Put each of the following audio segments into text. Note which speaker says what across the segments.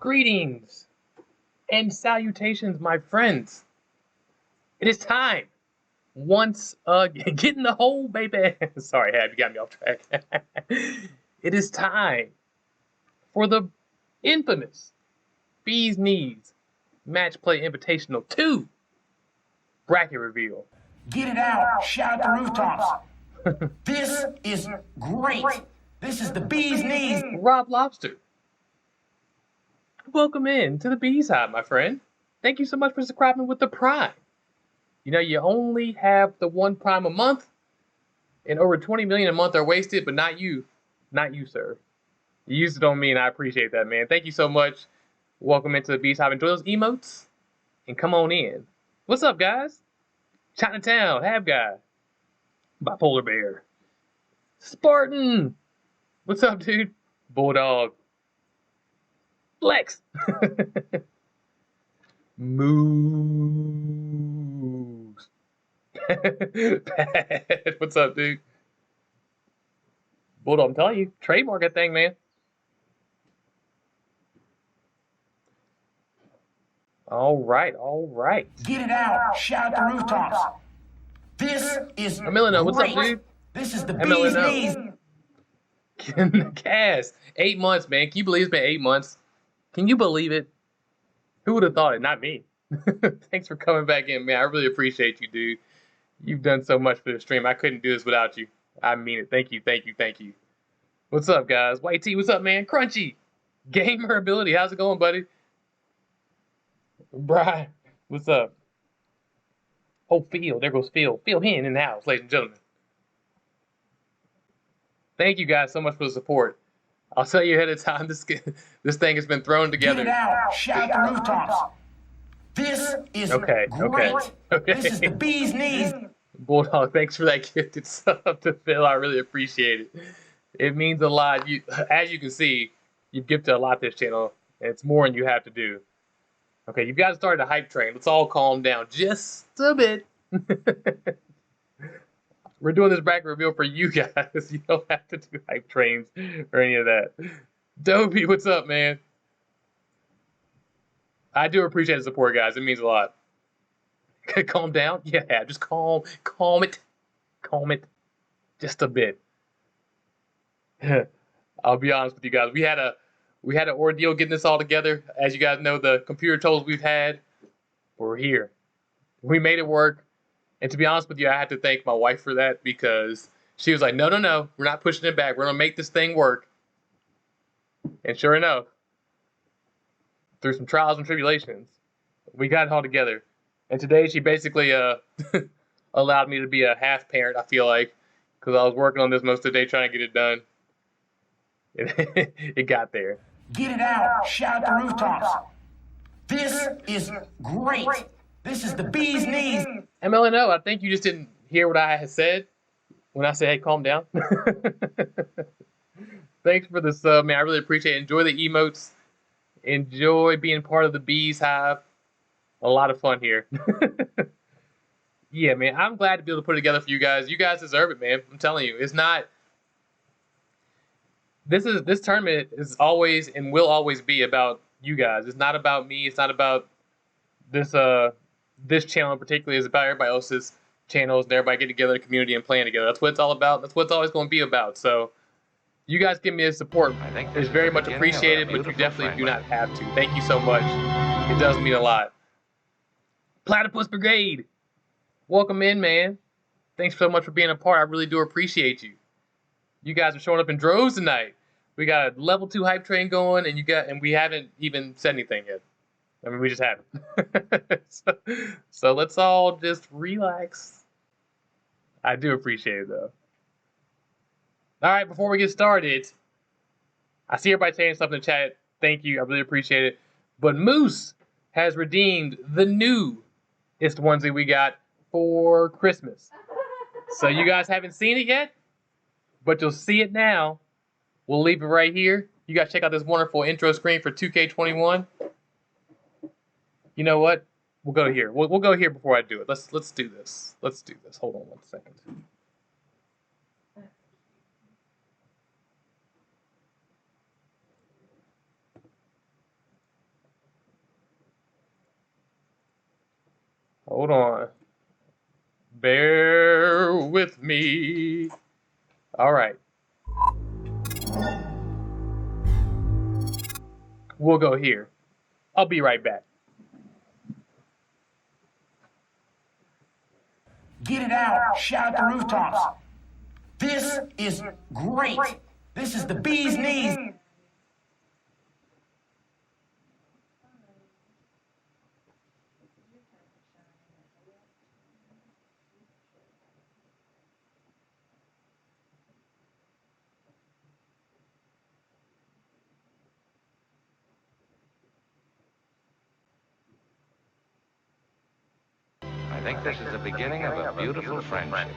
Speaker 1: Greetings and salutations, my friends. It is time once again. Get in the hole, baby. Sorry, Hab, you got me off track. It is time for the infamous Bees Knees Match Play Invitational 2 bracket reveal.
Speaker 2: Get it out. Shout the rooftops. This is great. This is the Bee's Knees.
Speaker 1: Rob Lobster, welcome in to the Bees Hive, my friend. Thank you so much for subscribing with the Prime. You know, you only have the one Prime a month, and over 20 million a month are wasted, but not you. Not you, sir. You used it on me, and I appreciate that, man. Thank you so much. Welcome into the Bees Hive. Enjoy those emotes, and come on in. What's up, guys? Chinatown, Hab Guy, Bipolar Bear, Spartan. What's up, dude? Bulldog, Flex, Moose. Pat, what's up, dude? Bulldog, I'm telling you, trademark that thing, man. All right, all right.
Speaker 2: Get it out. Shout the rooftops. This is
Speaker 1: Emiliano, what's up, dude?
Speaker 2: This is the Bee's Knees.
Speaker 1: Cass, 8 months, man. Can you believe it's been 8 months? Can you believe it? Who would have thought it? Not me. Thanks for coming back in, man. I really appreciate you, dude. You've done so much for the stream. I couldn't do this without you. I mean it. Thank you, thank you, thank you. What's up, guys? White T, what's up, man? Crunchy, Gamer Ability, how's it going, buddy? Brian, what's up? Oh, Phil, there goes Phil. Phil Hen in the house, ladies and gentlemen. Thank you guys so much for the support. I'll tell you ahead of time, this thing has been thrown together.
Speaker 2: Get it out. Shout the rooftops. This is great. This is the Bee's Knees.
Speaker 1: Bulldog, thanks for that gifted sub to Phil. I really appreciate it. It means a lot. As you can see, you've gifted a lot to this channel, and it's more than you have to do. Okay, you guys started a hype train. Let's all calm down just a bit. We're doing this bracket reveal for you guys. You don't have to do hype trains or any of that. Dobie, what's up, man? I do appreciate the support, guys. It means a lot. Calm down? Yeah, just calm it. Calm it just a bit. I'll be honest with you guys. We had an ordeal getting this all together. As you guys know, the computer troubles we've had, we're here. We made it work. And to be honest with you, I had to thank my wife for that, because she was like, no, we're not pushing it back. We're going to make this thing work. And sure enough, through some trials and tribulations, we got it all together. And today she basically allowed me to be a half parent, I feel like, because I was working on this most of the day trying to get it done. It got there.
Speaker 2: Get it out. Shout the rooftops. This is great. This is the Bee's Knees.
Speaker 1: MLNO, I think you just didn't hear what I had said when I said, hey, calm down. Thanks for the sub, man. I really appreciate it. Enjoy the emotes. Enjoy being part of the Bees Hive. A lot of fun here. Yeah, man. I'm glad to be able to put it together for you guys. You guys deserve it, man. I'm telling you. It's not... This tournament is always and will always be about you guys. It's not about me. It's not about this this channel in particular. It's about everybody else's channels and everybody getting together in the community and playing together. That's what it's all about. That's what it's always going to be about. So you guys give me the support. It's very much appreciated, but you definitely do not have to. Thank you so much. It does mean a lot. Platypus Brigade, welcome in, man. Thanks so much for being a part. I really do appreciate you. You guys are showing up in droves tonight. We got a level 2 hype train going, and we haven't even said anything yet. I mean, we just haven't. so let's all just relax. I do appreciate it, though. All right, before we get started, I see everybody saying something in the chat. Thank you. I really appreciate it. But Moose has redeemed the newest onesie we got for Christmas. So you guys haven't seen it yet, but you'll see it now. We'll leave it right here. You guys check out this wonderful intro screen for 2K21. You know what? We'll go here. We'll go here before I do it. Let's do this. Let's do this. Hold on 1 second. Hold on. Bear with me. All right. We'll go here. I'll be right back.
Speaker 2: Get it out. Shout the rooftops. This is great. This is the bee's knees.
Speaker 3: I think this is the beginning of a beautiful friendship.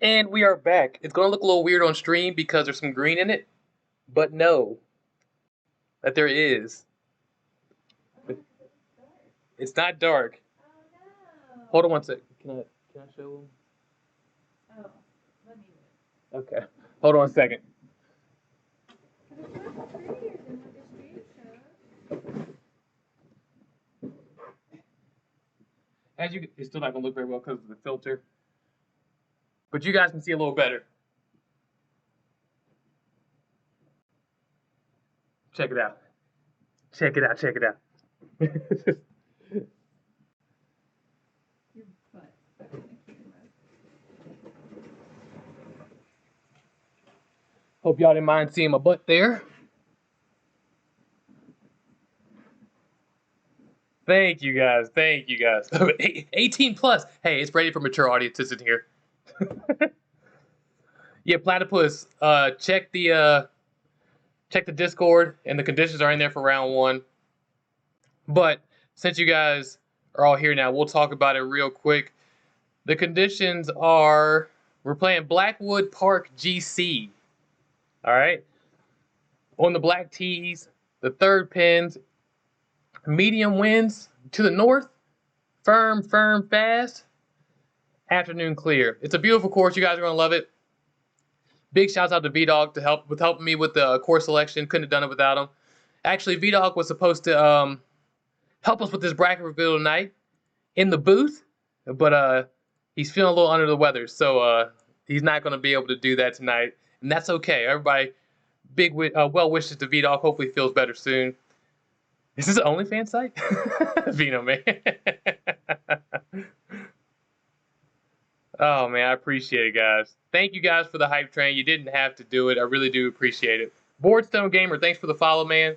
Speaker 1: And we are back. It's going to look a little weird on stream because there's some green in it, but know that there is. It's not dark. Hold on one second. Can I show them?
Speaker 4: Oh, let me look.
Speaker 1: Okay. Hold on a second.
Speaker 4: It's much prettier than what the stream shows.
Speaker 1: It's still not going to look very well because of the filter. But you guys can see a little better. Check it out. Check it out. Check it out.
Speaker 4: Your butt stuck in the camera.
Speaker 1: Hope y'all didn't mind seeing my butt there. Thank you guys. Thank you guys. 18 plus. Hey, it's ready for mature audiences in here. Yeah, Platypus. Check the Discord, and the conditions are in there for round 1. But since you guys are all here now, we'll talk about it real quick. The conditions are we're playing Blackwood Park GC. All right. On the black tees, the third pins, medium winds to the north, firm, fast, afternoon clear. It's a beautiful course. You guys are going to love it. Big shouts out to V-Dog helping me with the course selection. Couldn't have done it without him. Actually, V-Dog was supposed to help us with this bracket reveal tonight in the booth, but he's feeling a little under the weather, so he's not going to be able to do that tonight, and that's okay. Everybody, big well wishes to V-Dog. Hopefully, he feels better soon. Is this an OnlyFans site? Vino, man. Oh, man, I appreciate it, guys. Thank you guys for the hype train. You didn't have to do it. I really do appreciate it. Boardstone Gamer, thanks for the follow, man.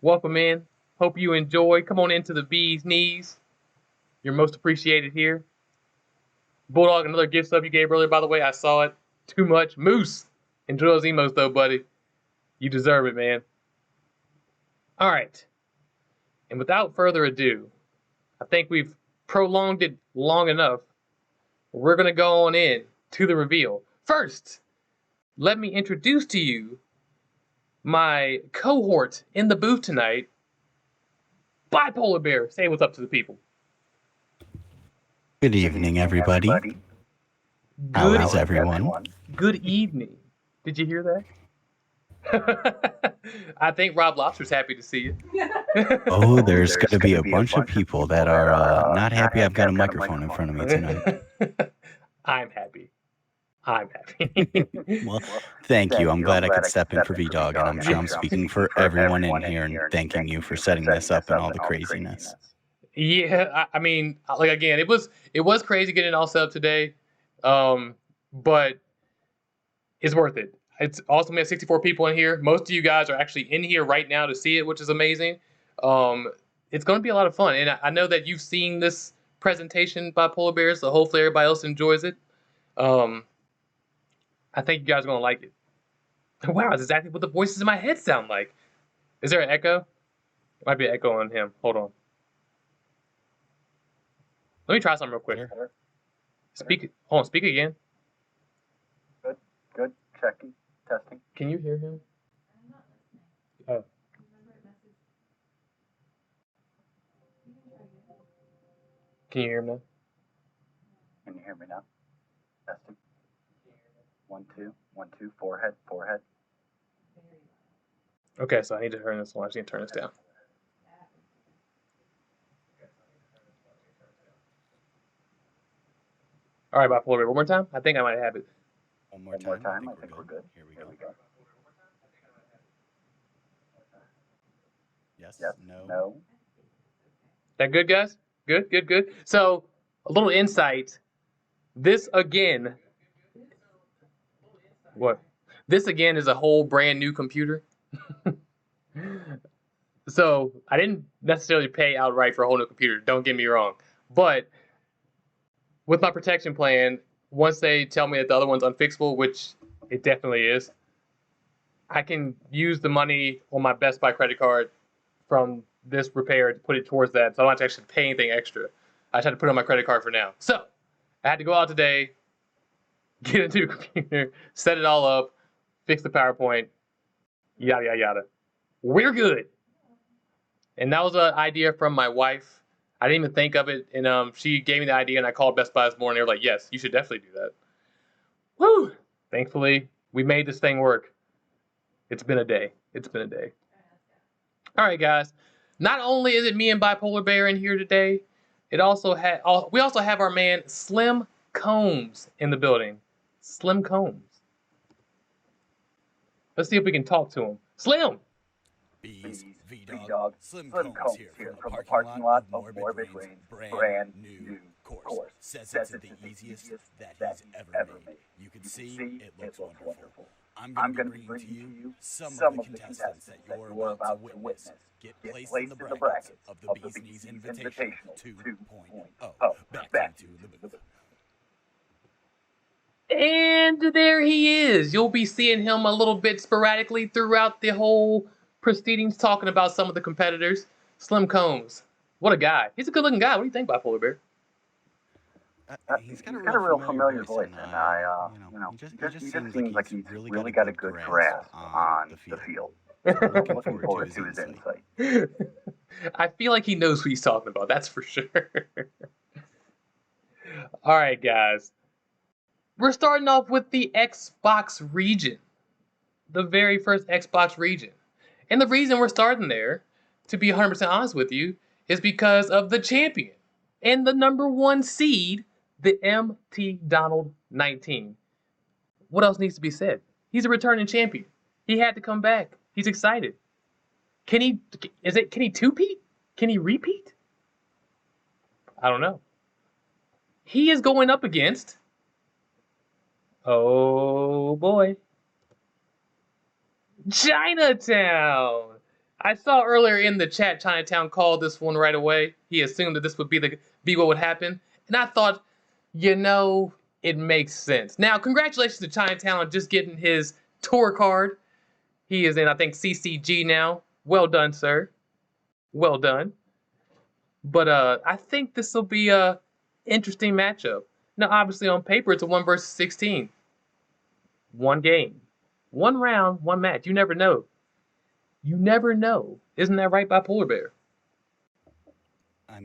Speaker 1: Welcome in. Hope you enjoy. Come on into the Bee's Knees. You're most appreciated here. Bulldog, another gift sub you gave earlier, by the way. I saw it. Too much. Moose. Enjoy those emos, though, buddy. You deserve it, man. All right. And without further ado, I think we've prolonged it long enough. We're going to go on in to the reveal. First, let me introduce to you my cohort in the booth tonight. Bipolar Bear, say what's up to the people.
Speaker 5: Good evening, everybody. How is everyone?
Speaker 1: Good evening. Did you hear that? I think Rob Lobster's happy to see you.
Speaker 5: Oh, there's going to be a bunch of people that are not happy I've got a microphone in front of me tonight.
Speaker 1: I'm happy. I'm happy.
Speaker 5: Well, thank you. I'm glad I could step in for V-Dog, and I'm sure I'm speaking for everyone in here and thanking you for setting this up and all the craziness.
Speaker 1: Yeah, I mean, like again, it was crazy getting it all set up today, but it's worth it. It's awesome. We have 64 people in here. Most of you guys are actually in here right now to see it, which is amazing. It's going to be a lot of fun, and I know that you've seen this presentation by Polar Bears, so hopefully everybody else enjoys it. I think you guys are going to like it. Wow, that's exactly what the voices in my head sound like. Is there an echo? There might be an echo on him. Hold on. Let me try something real quick. Speak. Hold on. Speak again.
Speaker 6: Good. Checking.
Speaker 2: Testing.
Speaker 1: Can you hear him?
Speaker 4: I'm not listening.
Speaker 1: Oh.
Speaker 4: Remember it message. You can try again.
Speaker 1: Can you hear him now?
Speaker 2: Can you hear me now? Testing. 1, 2, 1, 2. Forehead.
Speaker 4: Very loud.
Speaker 1: Okay, so I need to turn this one. I just need to turn this down. All right, bipolar. One more time. I think I might have it.
Speaker 5: One more
Speaker 2: One
Speaker 5: time.
Speaker 2: more time. I think we're good.
Speaker 5: Here we
Speaker 2: Here
Speaker 5: go.
Speaker 2: we go.
Speaker 5: Yes.
Speaker 2: Yes.
Speaker 5: No.
Speaker 2: No.
Speaker 1: That good, guys? Good, good, good. So, a little insight. This again. What? This again is a whole brand new computer. So, I didn't necessarily pay outright for a whole new computer. Don't get me wrong. But with my protection plan, once they tell me that the other one's unfixable, which it definitely is, I can use the money on my Best Buy credit card from this repair to put it towards that, so I don't have to actually pay anything extra. I just had to put it on my credit card for now. So, I had to go out today, get a new computer, set it all up, fix the PowerPoint, yada, yada, yada. We're good. And that was an idea from my wife. I didn't even think of it, and she gave me the idea, and I called Best Buy this morning. They were like, yes, you should definitely do that. Woo! Thankfully, we made this thing work. It's been a day. It's been a day. All right, guys. Not only is it me and Bipolar Bear in here today, we also have our man Slim Combs in the building. Slim Combs. Let's see if we can talk to him. Slim!
Speaker 5: Beaz,
Speaker 2: V-Dog,
Speaker 5: V-Dog, Slim Combs here from the parking lot of Morbid Brain's brand new course. Says it's the easiest that he's ever made. You can see it looks wonderful. I'm going to bring to you some of the contestants that you're about to witness get placed in the brackets of the Beaz Knees Invitational 2.0. Back to the booth.
Speaker 1: And there he is. You'll be seeing him a little bit sporadically throughout the whole proceedings, talking about some of the competitors. Slim Combs. What a guy. He's a good looking guy. What do you think, Bipolar Bear?
Speaker 5: He's got a real familiar voice, and he just seems like he's really got a good grasp on the field. So I'm looking forward to his insight.
Speaker 1: I feel like he knows what he's talking about, that's for sure. All right, guys. We're starting off with the Xbox region. The very first Xbox region. And the reason we're starting there, to be 100% honest with you, is because of the champion and the #1 seed, the MT Donald 19. What else needs to be said? He's a returning champion. He had to come back. He's excited. Can he two-peat? Can he repeat? I don't know. He is going up against, oh boy, Chinatown. I saw earlier in the chat Chinatown called this one right away. He assumed that this would be what would happen. And I thought, it makes sense. Now, congratulations to Chinatown on just getting his tour card. He is in, I think, CCG now. Well done, sir. Well done. But I think this will be a interesting matchup. Now, obviously, on paper, it's a 1 versus 16. One game. One round, one match. You never know. You never know. Isn't that right, Bipolar Bear?
Speaker 5: I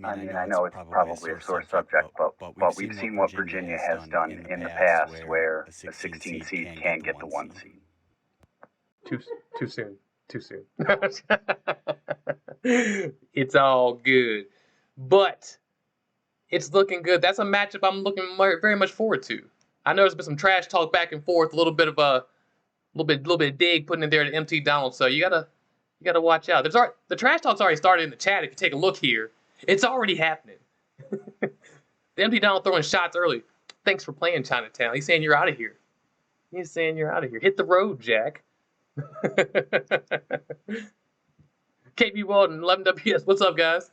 Speaker 5: know it's probably a sore subject, but we've seen what Virginia has done in the past where a 16 seed can get the 1 seed.
Speaker 1: Too soon. Too soon. It's all good. But it's looking good. That's a matchup I'm looking very much forward to. I know there's been some trash talk back and forth, a little bit of dig putting in there to MT Donald. So you gotta watch out. The trash talk's already started in the chat. If you take a look here, it's already happening. The MT Donald throwing shots early. Thanks for playing, Chinatown. He's saying you're out of here. Hit the road, Jack. KB Walden, 11WS. What's up, guys?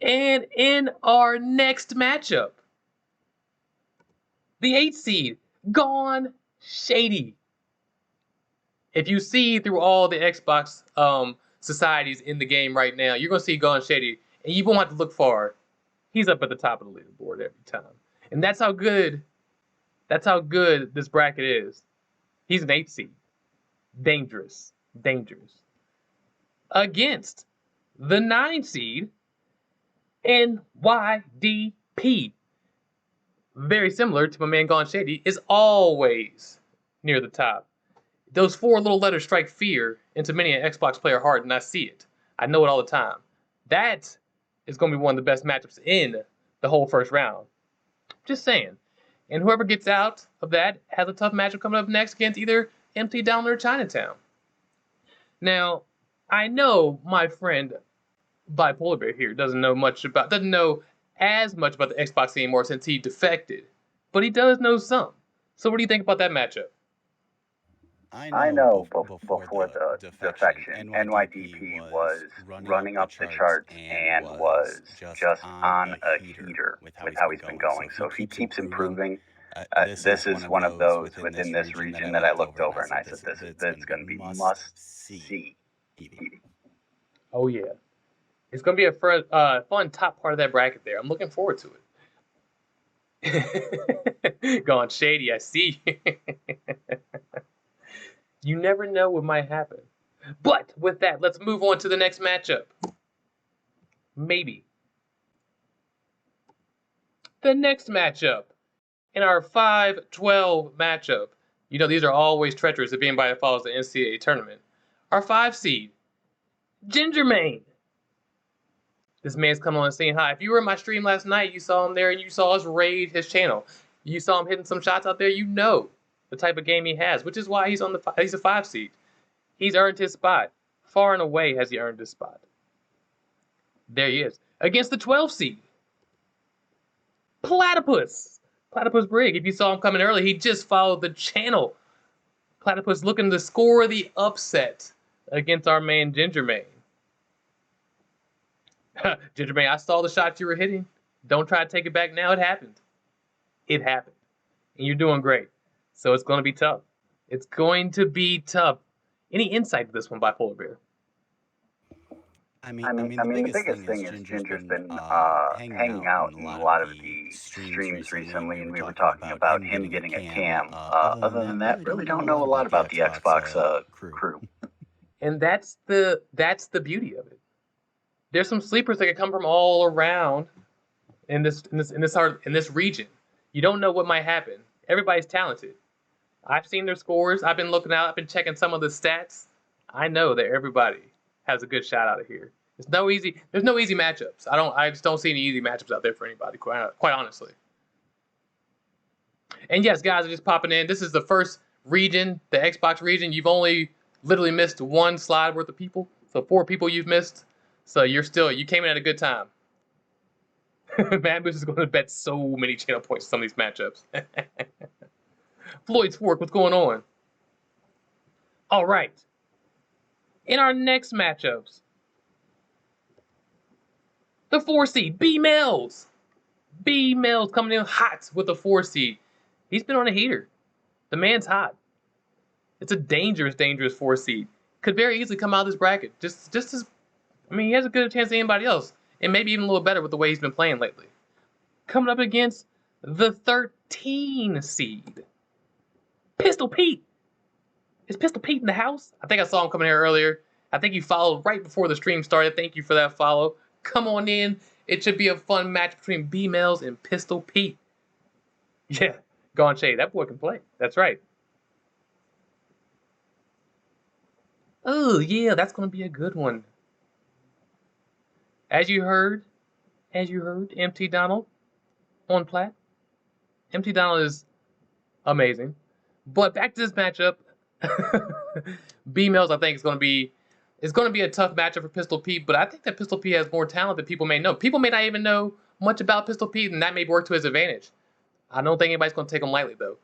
Speaker 1: And in our next matchup, the 8 seed, Gone Shady. If you see through all the Xbox societies in the game right now, you're going to see Gone Shady, and you won't have to look far. He's up at the top of the leaderboard every time. And that's how good this bracket is. He's an 8 seed. Dangerous. Dangerous. Against the 9 seed, NYDP. Very similar to my man Gone Shady, is always near the top. Those 4 little letters strike fear into many an Xbox player heart, and I see it. I know it all the time. That is going to be one of the best matchups in the whole first round. Just saying. And whoever gets out of that has a tough matchup coming up next against either MT Down or Chinatown. Now, I know my friend Bipolar Bear here doesn't know as much about the Xbox anymore since he defected, but he does know some. So what do you think about that matchup?
Speaker 5: I know before the defection, NYDP was running up the charts and was just on a heater with how he's been going. So if he keeps improving, this is one of those within this region that I looked over and I said, this is going to be must-see TV.
Speaker 1: Oh, yeah. It's going to be a fun top part of that bracket there. I'm looking forward to it. Gone Shady, I see. You never know what might happen. But with that, let's move on to the next matchup. Maybe. The next matchup in our 5-12 matchup. You know, these are always treacherous if anybody follows the NCAA tournament. Our 5 seed, Ginger Mayne. This man's coming on and saying hi. If you were in my stream last night, you saw him there and you saw us raid his channel. You saw him hitting some shots out there, you know the type of game he has, which is why he's a 5 seed. He's earned his spot. Far and away has he earned his spot. There he is. Against the 12 seed, Platypus. Platypus Brig. If you saw him coming early, he just followed the channel. Platypus looking to score the upset against our man Ginger Mayne. Ginger Mayne, I saw the shots you were hitting. Don't try to take it back now. It happened. It happened. And you're doing great. So it's going to be tough. It's going to be tough. Any insight to this one, Bipolar Bear?
Speaker 5: I mean, the biggest thing is Ginger's been hanging out in a lot of the streams recently, and we were talking about him getting a cam. Other than that, really don't know a lot about the Xbox crew.
Speaker 1: And that's the beauty of it. There's some sleepers that can come from all around in this region. You don't know what might happen. Everybody's talented. I've seen their scores. I've been looking out. I've been checking some of the stats. I know that everybody has a good shot out of here. There's no easy matchups. I just don't see any easy matchups out there for anybody, quite honestly. And yes, guys are just popping in. This is the first region, the Xbox region. You've only literally missed 1 slide worth of people. So 4 people you've missed. So you came in at a good time. Mad Moose is going to bet so many channel points in some of these matchups. Floyd's Fork, what's going on? All right. In our next matchups, the 4 seed, B Mills. B Mills coming in hot with the 4 seed. He's been on a heater. The man's hot. It's a dangerous, dangerous 4 seed. Could very easily come out of this bracket. He has a good chance than anybody else. And maybe even a little better with the way he's been playing lately. Coming up against the 13 seed, Pistol Pete. Is Pistol Pete in the house? I think I saw him coming here earlier. I think you followed right before the stream started. Thank you for that follow. Come on in. It should be a fun match between B-Mills and Pistol Pete. Yeah, Gone Shade. That boy can play. That's right. Oh, yeah, that's going to be a good one. As you heard, MT Donald on plat. MT Donald is amazing. But back to this matchup. B-Mills, I think, is going to be a tough matchup for Pistol Pete, but I think that Pistol Pete has more talent than people may know. People may not even know much about Pistol Pete, and that may work to his advantage. I don't think anybody's going to take him lightly, though.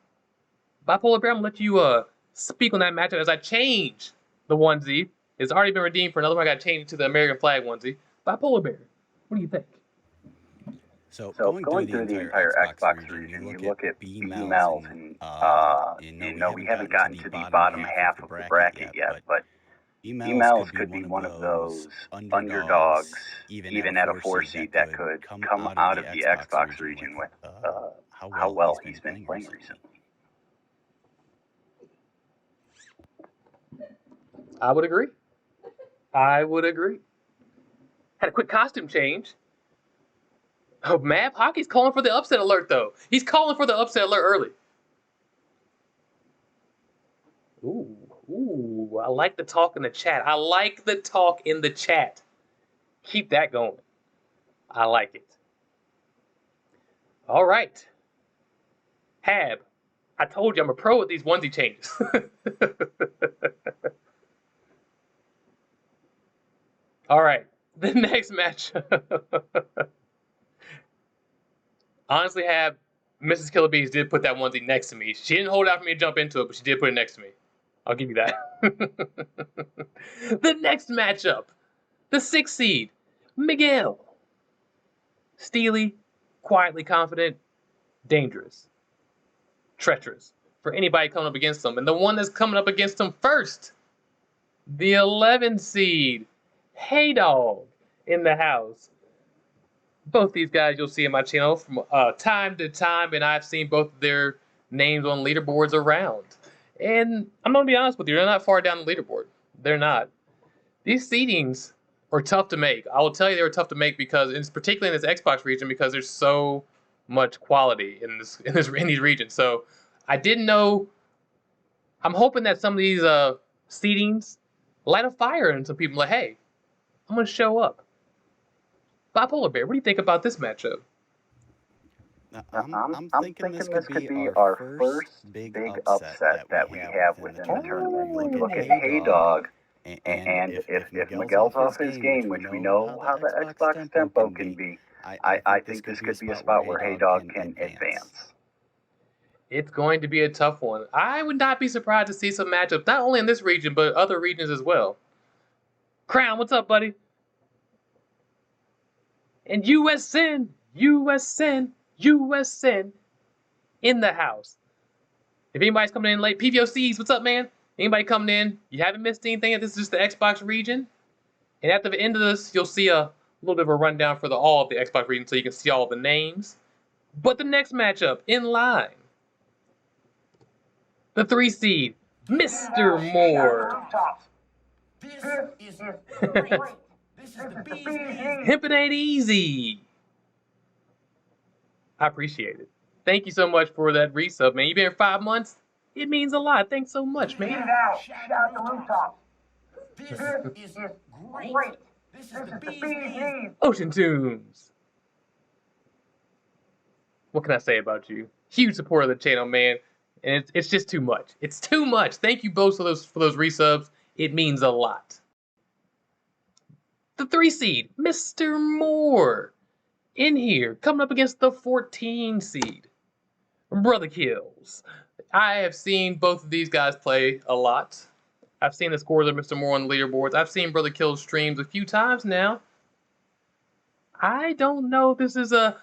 Speaker 1: Bipolar Bear, I'm going to let you speak on that matchup as I change the onesie. It's already been redeemed for another one. I got to change it to the American flag onesie. Bipolar Bear, what do you think?
Speaker 5: So going through the entire Xbox region, you look at B-Mills, and we haven't gotten to the bottom half of the bracket yet, but B-Mills could be one of those underdogs, even at a 4 seed, that could come out of the Xbox region with how well he's been playing recently.
Speaker 1: I would agree. I would agree. Had a quick costume change. Oh, Map Hockey's calling for the upset alert, though. He's calling for the upset alert early. Ooh, I like the talk in the chat. I like the talk in the chat. Keep that going. I like it. All right. Hab, I told you I'm a pro at these onesie changes. All right. The next match. Honestly, Hab, Mrs. Killer Beaz did put that onesie next to me. She didn't hold out for me to jump into it, but she did put it next to me. I'll give you that. The next matchup. The 6th seed, Miguel. Steely, quietly confident, dangerous, treacherous for anybody coming up against them. And the one that's coming up against them first, the 11th seed, Hey Dog, in the house. Both these guys you'll see in my channel from time to time, and I've seen both of their names on leaderboards around. And I'm going to be honest with you, they're not far down the leaderboard. They're not. These seedings are tough to make. I will tell you they were tough to make because, it's particularly in this Xbox region, because there's so much quality in these regions. So I didn't know. I'm hoping that some of these seedings light a fire in some people. Like, hey, I'm gonna show up. Bipolar Bear, what do you think about this matchup?
Speaker 5: I'm thinking this could be our first big upset that we have within the tournament. You look at Hey Dog, and if Miguel's off his game, which we know how the Xbox tempo can be, I think this could be a spot where Hey Dog can advance.
Speaker 1: It's going to be a tough one. I would not be surprised to see some matchups, not only in this region, but other regions as well. Crown, what's up, buddy? And USN in the house. If anybody's coming in late, PVOCs, what's up, man? Anybody coming in, you haven't missed anything. This is just the Xbox region. And at the end of this, you'll see a little bit of a rundown for all of the Xbox region so you can see all the names. But the next matchup in line, the 3 seed, Mr. Moore.
Speaker 2: This is great. This is the Beaz.
Speaker 1: Pimpin' ain't easy. I appreciate it. Thank you so much for that resub, man. You've been here 5 months. It means a lot. Thanks so much, man.
Speaker 2: Shout the rooftops. This is great. This is the Beaz.
Speaker 1: Ocean Tunes. What can I say about you? Huge supporter of the channel, man. And it's just too much. It's too much. Thank you both for those resubs. It means a lot. The 3 seed, Mr. Moore, in here, coming up against the 14 seed, Brother Kills. I have seen both of these guys play a lot. I've seen the scores of Mr. Moore on the leaderboards. I've seen Brother Kills streams a few times now. I don't know if this is a...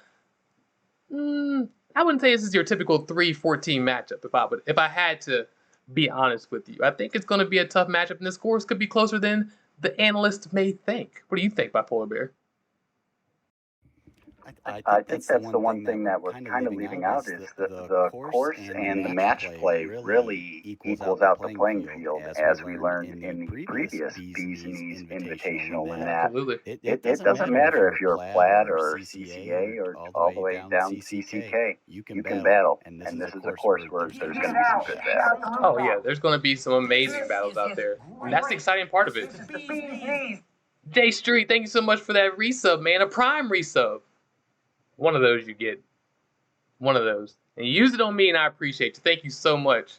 Speaker 1: I wouldn't say this is your typical 3-14 matchup if I had to be honest with you. I think it's going to be a tough matchup, and the scores could be closer than the analysts may think. What do you think, Bipolar Bear?
Speaker 5: I think that's the one thing that we're kind of leaving out is the course and the match play really equals out the playing field, as we learned in the previous Beaz and Ease Invitational, in that it doesn't matter if you're Plat or CCA or all the way down to CCK, you can battle, and this is a course where there's going to be some good battles.
Speaker 1: Oh yeah, there's going to be some amazing battles out there, and that's the exciting part of it. Jay Street, thank you so much for that resub, man. A Prime resub. One of those you get. One of those. And you use it on me, and I appreciate you. Thank you so much.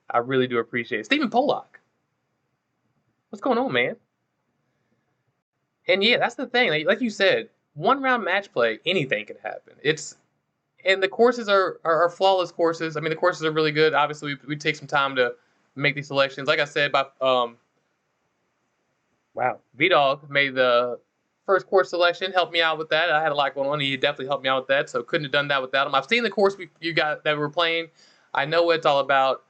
Speaker 1: I really do appreciate it. Stephen Pollock. What's going on, man? And yeah, that's the thing. Like you said, 1-round match play, anything can happen. And the courses are flawless courses. I mean, the courses are really good. Obviously, we take some time to make these selections. Like I said, V-Dog made the first course selection, helped me out with that. I had a lot going on. He definitely helped me out with that, so couldn't have done that without him. I've seen the course you got that we're playing. I know what it's all about,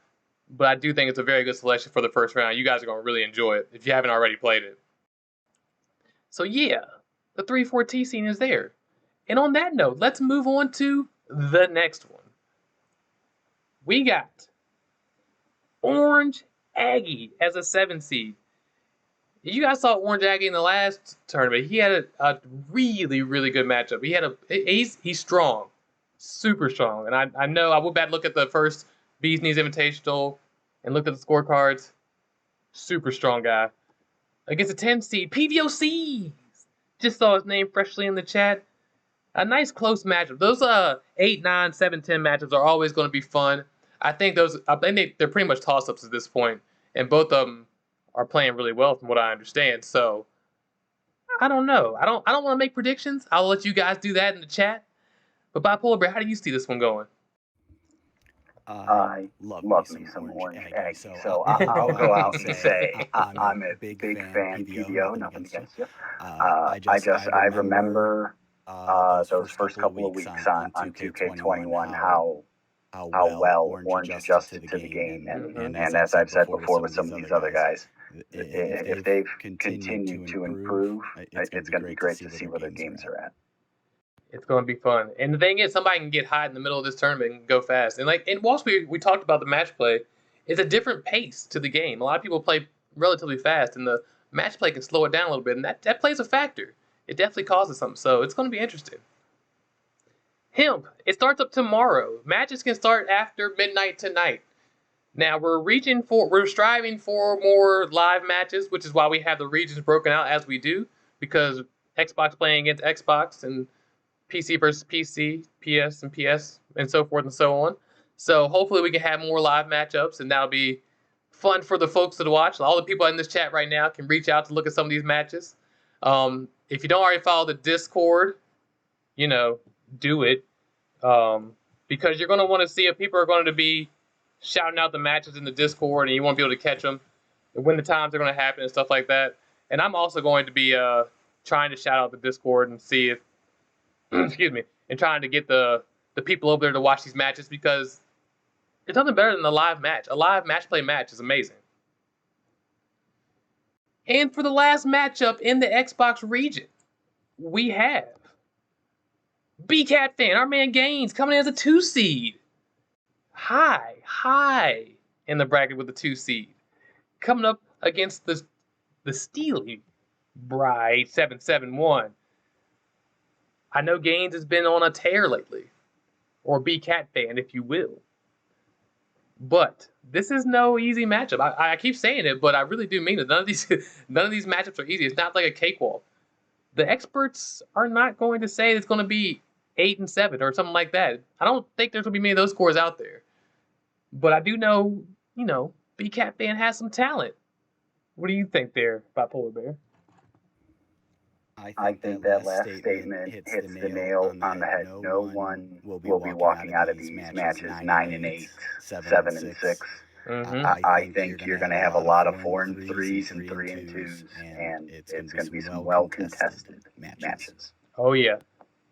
Speaker 1: but I do think it's a very good selection for the first round. You guys are going to really enjoy it if you haven't already played it. So yeah, the 3-4T scene is there. And on that note, let's move on to the next one. We got Orange Aggie as a 7 seed. You guys saw Orange Aggie in the last tournament. He had a really, really good matchup. He's strong, super strong. And I know I went back and look at the first Beaz Knees Invitational and looked at the scorecards. Super strong guy. Against a 10 seed, PVOC. Just saw his name freshly in the chat. A nice close matchup. Those 8, 9, 7, 10 matchups are always going to be fun. I think they're pretty much toss-ups at this point, and both of them are playing really well from what I understand. So I don't know. I don't want to make predictions. I'll let you guys do that in the chat. But Bipolar Bear, how do you see this one going?
Speaker 5: I love me some Orange Aggie, so I'll go out and say I'm a big fan, PVO, nothing against you. I remember those first couple of weeks on 2K21 how well Orange adjusted to the game, and as I've said before with some of these other guys, if they've continued to improve, it's going to be great to see where their games are at.
Speaker 1: It's going to be fun. And the thing is, somebody can get hot in the middle of this tournament and go fast. And like in Wall Street, we talked about the match play. It's a different pace to the game. A lot of people play relatively fast, and the match play can slow it down a little bit. And that plays a factor. It definitely causes something. So it's going to be interesting. Hemp, it starts up tomorrow. Matches can start after midnight tonight. Now we're striving for more live matches, which is why we have the regions broken out as we do, because Xbox playing against Xbox and PC versus PC, PS and PS, and so forth and so on. So hopefully we can have more live matchups, and that'll be fun for the folks to watch. All the people in this chat right now can reach out to look at some of these matches. If you don't already follow the Discord, do it, because you're going to want to see if people are going to be shouting out the matches in the Discord, and you won't be able to catch them, and when the times are going to happen and stuff like that. And I'm also going to be trying to shout out the Discord and see if excuse me, and trying to get the people over there to watch these matches, because it's nothing better than a live match. A live match play match is amazing. And for the last matchup in the Xbox region, we have BCat fan, our man Gaines, coming in as a 2 seed. High in the bracket with the 2 seed. Coming up against the Steely Bride 771. I know Gaines has been on a tear lately, or BCat fan, if you will. But this is no easy matchup. I keep saying it, but I really do mean it. None of these matchups are easy. It's not like a cakewalk. The experts are not going to say it's going to be 8 and 7 or something like that. I don't think there's going to be many of those scores out there. But I do know, BCat fan has some talent. What do you think there, Bipolar Bear?
Speaker 5: I think that last statement hits the nail on the head. No one will be walking out of these matches 9 and 8, 7 and 6. I think you're going to have a lot of 4 and 3s and 3 and 2s, and it's going to be some well-contested matches.
Speaker 1: Oh, yeah.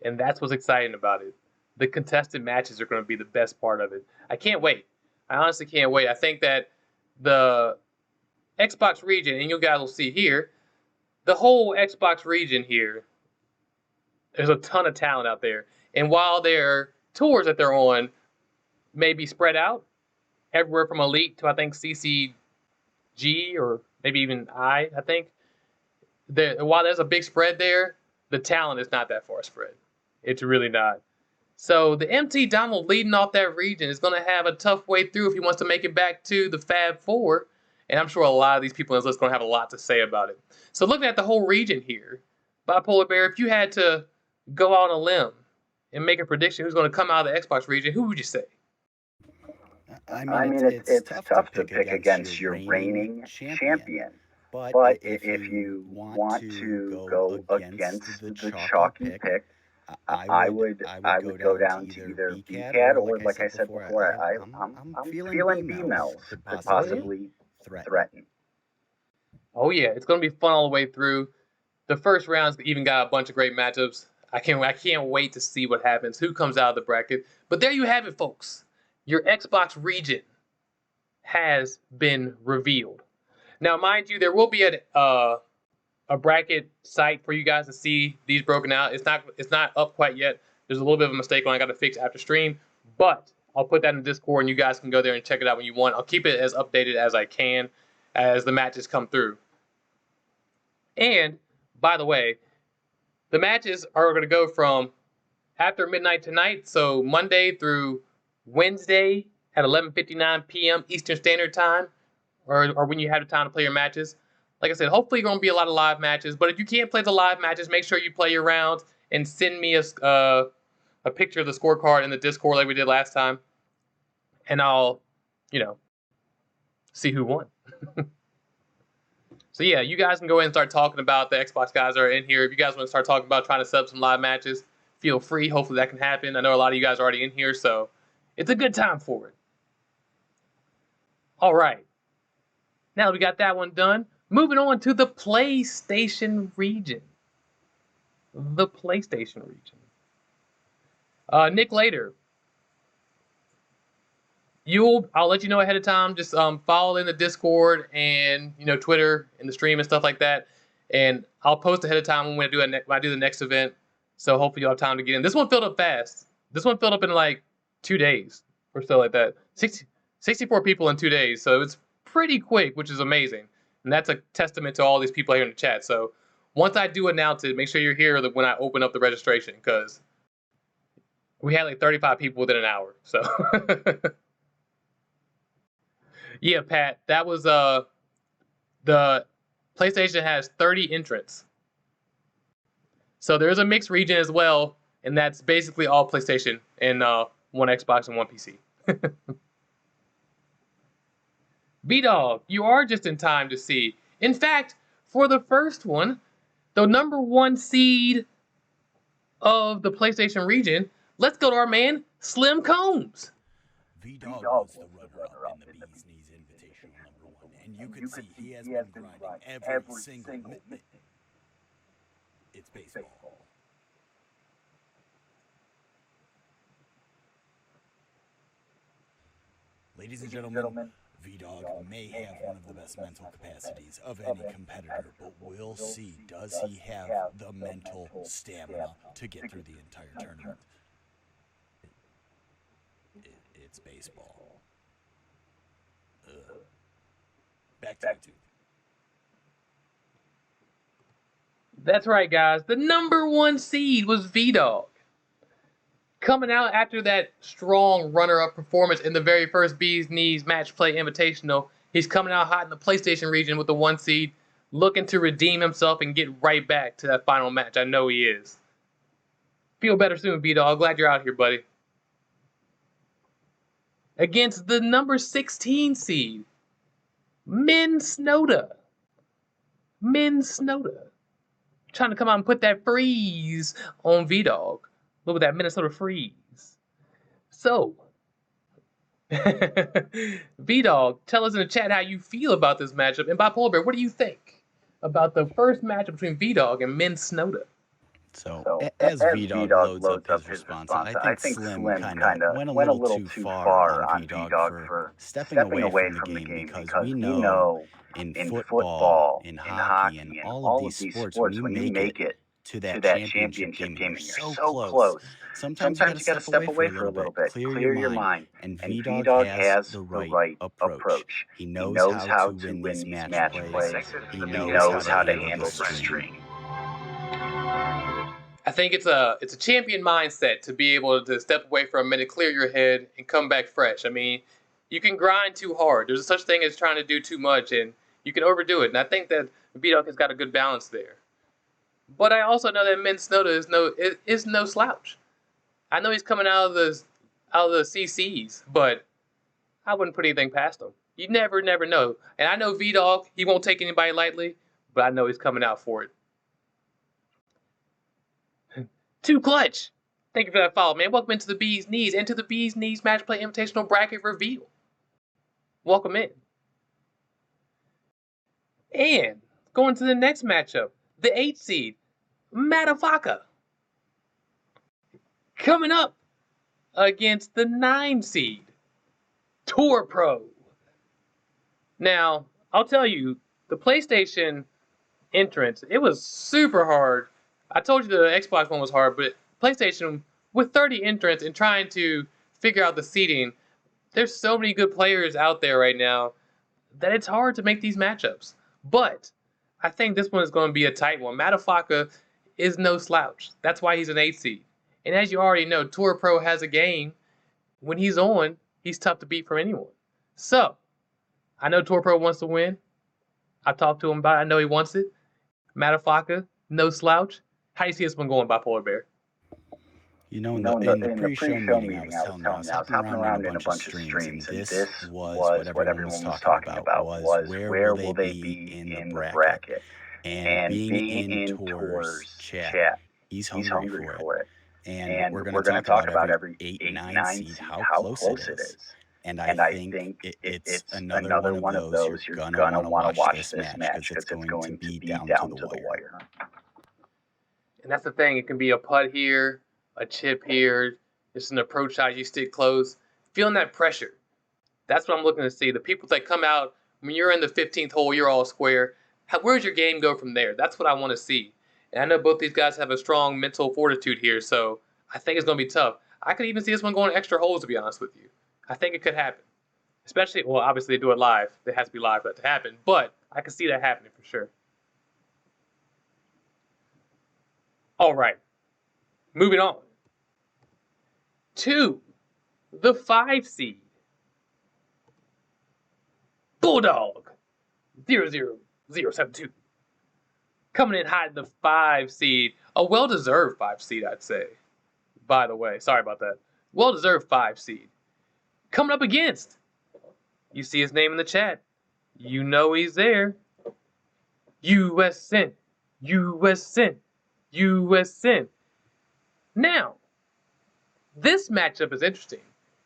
Speaker 1: And that's what's exciting about it. The contested matches are going to be the best part of it. I can't wait. I honestly can't wait. I think that the Xbox region, and you guys will see here, the whole Xbox region here, there's a ton of talent out there. And while their tours that they're on may be spread out, everywhere from Elite to, I think, CCG, or maybe even I think, while there's a big spread there, the talent is not that far spread. It's really not. So the MT Donald leading off that region is going to have a tough way through if he wants to make it back to the Fab Four. And I'm sure a lot of these people in this list are going to have a lot to say about it. So looking at the whole region here, Bipolar Bear, if you had to go out on a limb and make a prediction who's going to come out of the Xbox region, who would you say?
Speaker 5: I mean, it's tough to pick against your reigning champion. But if you want to go against the chalky pick, I would go down to either BCat or, like I said before, I'm feeling B-Mel's to possibly threaten.
Speaker 1: Oh yeah, it's going to be fun all the way through. The first round's even got a bunch of great matchups. I can't wait to see what happens, who comes out of the bracket. But there you have it, folks. Your Xbox region has been revealed. Now, mind you, there will be a bracket site for you guys to see these broken out. It's not up quite yet. There's a little bit of a mistake I got to fix after stream, but I'll put that in the Discord, and you guys can go there and check it out when you want. I'll keep it as updated as I can as the matches come through. And, by the way, the matches are going to go from after midnight tonight, so Monday through Wednesday at 11:59 p.m. Eastern Standard Time, or when you have the time to play your matches. Like I said, hopefully going to be a lot of live matches, but if you can't play the live matches, make sure you play your rounds and send me a picture of the scorecard in the Discord like we did last time, and I'll, see who won. So yeah, you guys can go in and start talking about the Xbox guys that are in here. If you guys want to start talking about trying to set up some live matches, feel free. Hopefully that can happen. I know a lot of you guys are already in here, so it's a good time for it. All right. Now that we got that one done, moving on to the PlayStation region. The PlayStation region. Nick Later. I'll let you know ahead of time. Just follow in the Discord and Twitter and the stream and stuff like that. And I'll post ahead of time when I do the next event. So hopefully you'll have time to get in. This one filled up fast. This one filled up in like 2 days or so like that. 64 people in 2 days. So it's pretty quick, which is amazing. And that's a testament to all these people here in the chat. So once I do announce it, make sure you're here when I open up the registration, because we had like 35 people within an hour. So yeah, Pat, that was the PlayStation has 30 entrants. So there's a mixed region as well, and that's basically all PlayStation and one Xbox and one PC. B-Dog, you are just in time to see. In fact, for the first one, the number 1 seed of the PlayStation region, let's go to our man, Slim Combs.
Speaker 6: V-Dog was the runner-up in the Beaz Invitational #1, and you can see he has been grinding every single minute. It's baseball. Ladies and gentlemen, V-Dog may have one of the best mental capacities of any competitor, but we'll see, does he have the mental stamina to get through the entire tournament? It's baseball. Back to you.
Speaker 1: That's right, guys. The number 1 seed was V-Dog. Coming out after that strong runner-up performance in the very first Bee's Knees Match Play Invitational, he's coming out hot in the PlayStation region with the 1 seed, looking to redeem himself and get right back to that final match. I know he is. Feel better soon, B-Dog. Glad you're out here, buddy. Against the number 16 seed, Minnsnowta. Trying to come out and put that freeze on V-Dog. Look at that Minnesota freeze. So, V-Dog, tell us in the chat how you feel about this matchup. And Bipolar Bear, what do you think about the first matchup between V-Dog and Minnsnowta?
Speaker 6: So, as V-Dog loads up his response, I think Slim kind of went a little too far on V-Dog for stepping away from the game, because we know in football, in hockey, and all of these sports, when you make it to that championship game, you're so close. Sometimes you gotta step away for a little bit, clear your mind, and V-Dog has the right approach. He knows how to win these match plays. He knows how to handle the string.
Speaker 1: I think it's a champion mindset to be able to step away for a minute, clear your head, and come back fresh. I mean, you can grind too hard. There's such thing as trying to do too much, and you can overdo it. And I think that V-Dog has got a good balance there. But I also know that Minnsnowta is no slouch. I know he's coming out of the CCs, but I wouldn't put anything past him. You never know. And I know V-Dog, he won't take anybody lightly, but I know he's coming out for it. Too Clutch. Thank you for that follow, man. Welcome into the Bee's Knees and to the Bee's Knees Match Play Invitational Bracket Reveal. Welcome in. And going to the next matchup, the 8 seed, Matafaka, coming up against the 9 seed, Tour Pro. Now, I'll tell you, the PlayStation entrance, it was super hard. I told you the Xbox one was hard, but PlayStation, with 30 entrants and trying to figure out the seeding, there's so many good players out there right now that it's hard to make these matchups. But I think this one is going to be a tight one. Matafaka is no slouch. That's why he's an 8 seed. And as you already know, Tour Pro has a game. When he's on, he's tough to beat from anyone. So, I know Tour Pro wants to win. I talked to him about it. I know he wants it. Matafaka, no slouch. How do you see this one going, Bipolar Bear?
Speaker 6: In the pre-show meeting, I was telling you, I was hopping around in a bunch of streams, and this was what everyone was talking about, was where will they be in the bracket? And being in Tour's chat, he's hungry for it. And we're going to talk about every 8 and 9 seed, how close it is. And I think it's another one of those you're going to want to watch this match because it's going to be down to the wire.
Speaker 1: And that's the thing. It can be a putt here, a chip here, just an approach shot, you stick close. Feeling that pressure. That's what I'm looking to see. The people that come out, when you're in the 15th hole, you're all square. Where's your game go from there? That's what I want to see. And I know both these guys have a strong mental fortitude here, so I think it's going to be tough. I could even see this one going extra holes, to be honest with you. I think it could happen. Especially, well, obviously they do it live. It has to be live for that to happen. But I can see that happening for sure. All right. Moving on. To the 5 seed. Bulldog 00072. Coming in hot in the 5 seed. A well-deserved 5 seed, I'd say. By the way, sorry about that. Well-deserved 5 seed. Coming up against. You see his name in the chat. You know he's there. USN. USN. USN. Now, this matchup is interesting.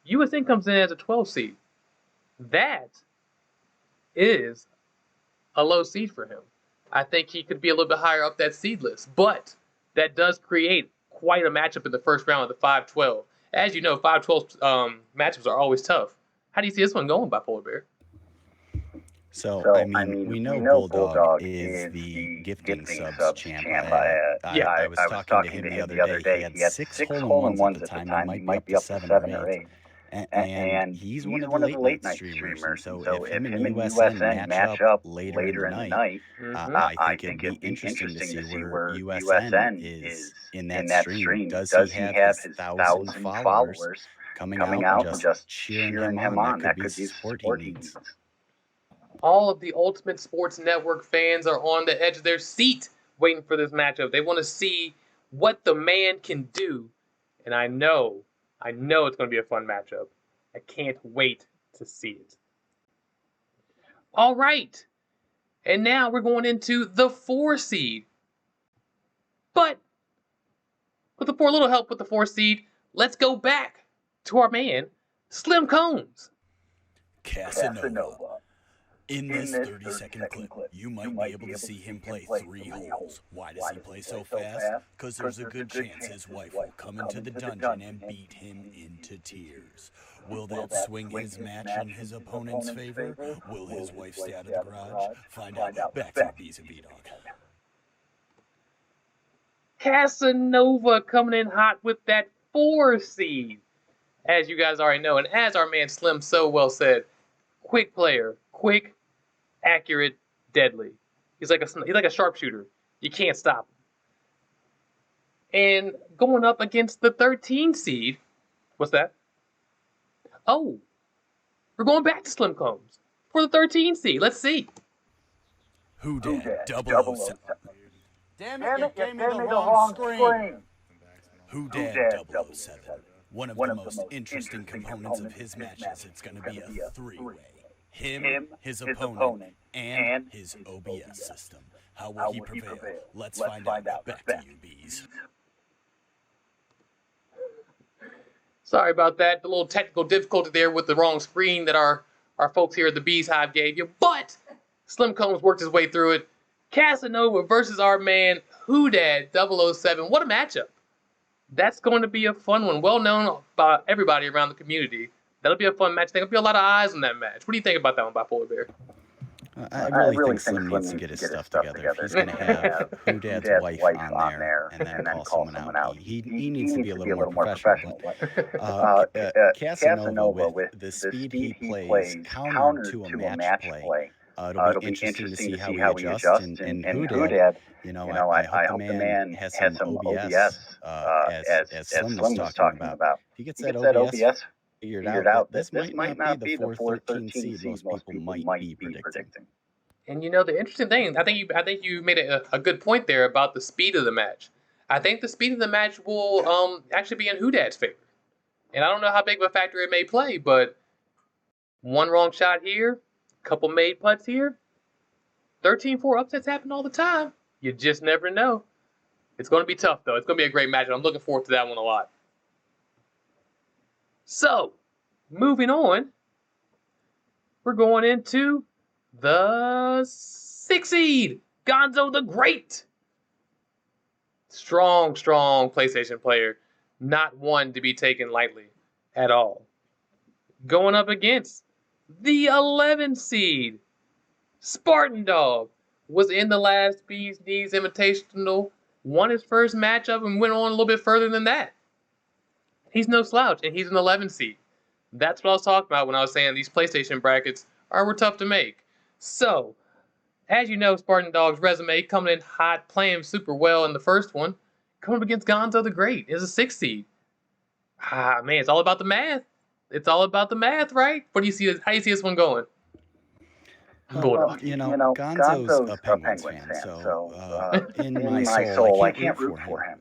Speaker 1: USN comes in as a 12 seed. That is a low seed for him. I think he could be a little bit higher up that seed list, but that does create quite a matchup in the first round of the 5-12. As you know, 5-12 matchups are always tough. How do you see this one going, Bipolar Bear?
Speaker 6: So, I mean, we know Bulldog is the gifting subs champ. I was talking to him the other day. He had 6 hole-in-ones at the time. He might be up to 7 or 8. And he's one of the late-night streamers. So if him and USN match up later in the night, I think it'd be interesting to see where USN is in that stream. Does he have his 1,000 followers coming out and just cheering him on? That could be the support he needs.
Speaker 1: All of the Ultimate Sports Network fans are on the edge of their seat waiting for this matchup. They want to see what the man can do. And I know it's going to be a fun matchup. I can't wait to see it. All right. And now we're going into the 4 seed. But with a little help with the 4 seed, let's go back to our man, Slim Combs.
Speaker 7: Casanova. In this 30-second clip, you might be able to see him play 3 holes. Why does he play so fast? Because there's a good chance his wife will come into the dungeon and beat him into tears. Will that swing his match in his opponent's favor? Will his wife stay out of the garage? Find out. Back to Beaz and B-Dog.
Speaker 1: Casanova coming in hot with that 4 seed. As you guys already know, and as our man Slim so well said, quick player, quick, accurate, deadly. He's like a sharpshooter. You can't stop him. And going up against the 13 seed, what's that? Oh, we're going back to Slim Combs for the 13 seed. Let's see.
Speaker 7: Who did 007?
Speaker 2: Damn it, you gave me the wrong screen.
Speaker 7: Who did 007? One of the most interesting components of his matches. It's going to be a 3-way. Him, his opponent, and his OBS system. How will he prevail? Let's find out. Back to you, Beaz.
Speaker 1: Sorry about that. The little technical difficulty there with the wrong screen that our folks here at the Beaz Hive gave you. But Slim Combs worked his way through it. Casanova versus our man Hoodad 007. What a matchup. That's going to be a fun one. Well known by everybody around the community. That'll be a fun match. There'll be a lot of eyes on that match. What do you think about that one, Bipolar Bear?
Speaker 6: I really think Slim needs to get his stuff together. He's going to have Hoodad's wife on there and then call someone out. He needs to be a little more professional. But Casanova, with the speed he plays, counter to a match play, It'll be interesting to see how he adjusts. And Hoodad, I hope the man has some OBS, as Slim was talking about. If he gets that OBS figured out, this might not be the 413 seed most people might be predicting.
Speaker 1: And the interesting thing, I think you made a good point there about the speed of the match. I think the speed of the match will actually be in Hoodad's favor. And I don't know how big of a factor it may play, but one wrong shot here, couple made putts here, 13-4 upsets happen all the time. You just never know. It's going to be tough, though. It's going to be a great match. I'm looking forward to that one a lot. So, moving on, we're going into the 6 seed, Gonzo the Great. Strong PlayStation player. Not one to be taken lightly at all. Going up against the 11 seed, Spartan Dog. Was in the last Beaz Invitational. Won his first matchup and went on a little bit further than that. He's no slouch, and he's an 11 seed. That's what I was talking about when I was saying these PlayStation brackets were tough to make. So, as you know, Spartan Dog's resume coming in hot, playing super well in the first one, coming up against Gonzo the Great is a 6 seed. Man, it's all about the math. It's all about the math, right? What do you see? How do you see this one going?
Speaker 6: Gonzo's a Penguins fan, so in my soul, I can't root for him.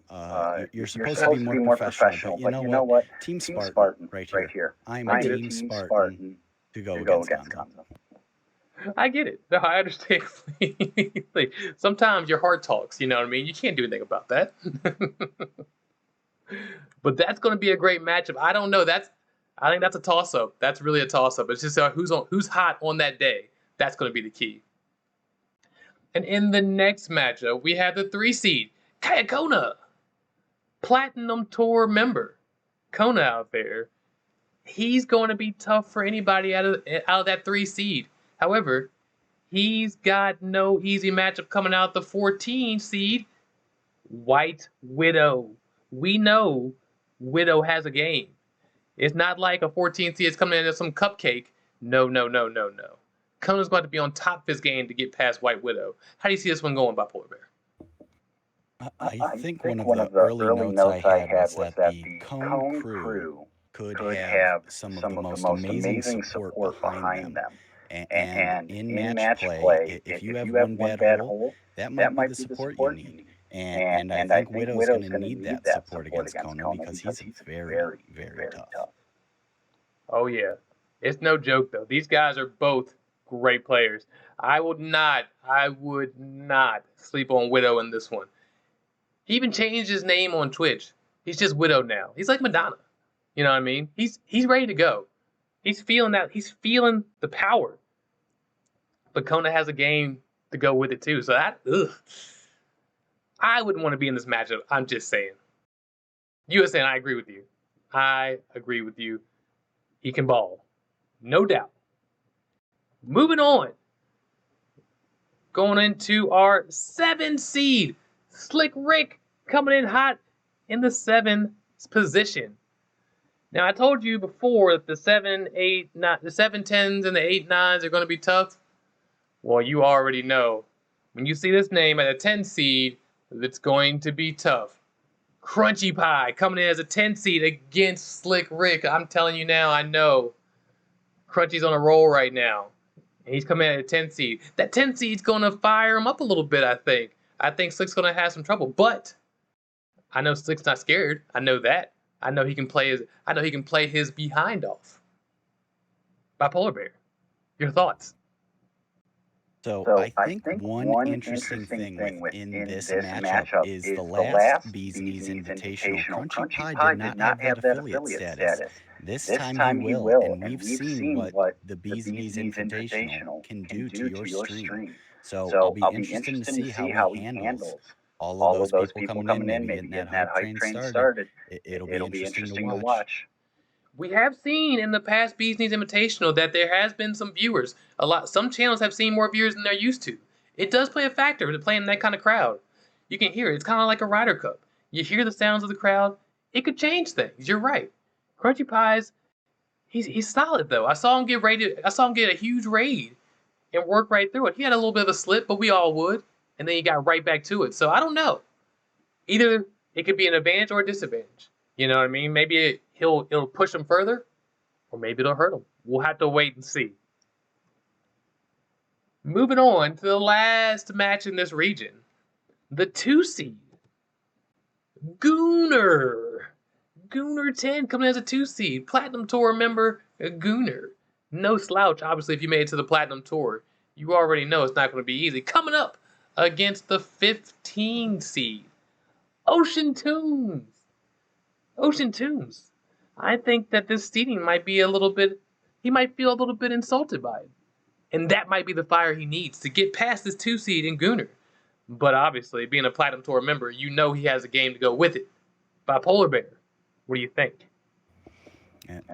Speaker 6: You're supposed to be more professional, but you know what? Team Spartan, right here. I'm Team Spartan to go against Gonzo.
Speaker 1: I get it. No, I understand completely. Sometimes your heart talks, you know what I mean? You can't do anything about that. But that's going to be a great matchup. I don't know. I think that's a toss-up. That's really a toss-up. It's just who's hot on that day. That's going to be the key. And in the next matchup, we have the 3 seed, Kaya Kona. Platinum Tour member. Kona out there. He's going to be tough for anybody out of that 3 seed. However, he's got no easy matchup coming out the 14 seed, White Widow. We know Widow has a game. It's not like a 14 seed is coming in as some cupcake. No. Kona's going to be on top of his game to get past White Widow. How do you see this one going, Bipolar Bear?
Speaker 6: I think one of the early notes I had was that the Cone crew could have some of the most amazing support behind them. And in match play, if you have one bad hole, that might be the support you need. And I think Widow's going to need that support against Kona because he's very, very tough.
Speaker 1: Oh, yeah. It's no joke, though. These guys are both great players. I would not sleep on Widow in this one. He even changed his name on Twitch. He's just Widow now. He's like Madonna. You know what I mean? He's ready to go. He's feeling that. He's feeling the power. But Kona has a game to go with it, too. So I wouldn't want to be in this matchup. I'm just saying. USN, I agree with you. He can ball. No doubt. Moving on. Going into our 7 seed. Slick Rick coming in hot in the 7th position. Now, I told you before that the 7, 8, 9, the 7 10s and the 8 9s are going to be tough. Well, you already know. When you see this name at a 10 seed, it's going to be tough. Crunchy Pie coming in as a 10 seed against Slick Rick. I'm telling you now, I know. Crunchy's on a roll right now. And he's coming in at a 10 seed. That 10 seed's going to fire him up a little bit, I think. I think Slick's going to have some trouble. But I know Slick's not scared. I know that. I know he can play his behind off. Bipolar Bear, your thoughts?
Speaker 6: So I think one interesting thing within this matchup is the last Beaz Invitational. Crunchy Pie did not have that affiliate status. This time he will, and we've seen what the Beaz Invitational can do to your stream. So I'll be interested to see how he handles all of those people coming in, maybe getting that hype train started. It'll be interesting to watch.
Speaker 1: We have seen in the past Beaz Invitational that there has been some viewers. Some channels have seen more viewers than they're used to. It does play a factor to playing in that kind of crowd. You can hear it. It's kind of like a Ryder Cup. You hear the sounds of the crowd. It could change things. You're right. Crunchy Pies, he's solid though. I saw him get a huge raid and work right through it. He had a little bit of a slip, but we all would, and then he got right back to it. So I don't know. Either it could be an advantage or a disadvantage. You know what I mean? Maybe it'll push him further, or maybe it'll hurt him. We'll have to wait and see. Moving on to the last match in this region, the 2 seed, Gooner 10 coming as a 2 seed, Platinum Tour member Gooner. No slouch, obviously, if you made it to the Platinum Tour. You already know it's not going to be easy. Coming up against the 15 seed, Ocean Tombs. I think that this seeding might be he might feel a little bit insulted by it. And that might be the fire he needs to get past this 2 seed in Gooner. But obviously, being a Platinum Tour member, you know he has a game to go with it. Bipolar Bear, what do you think?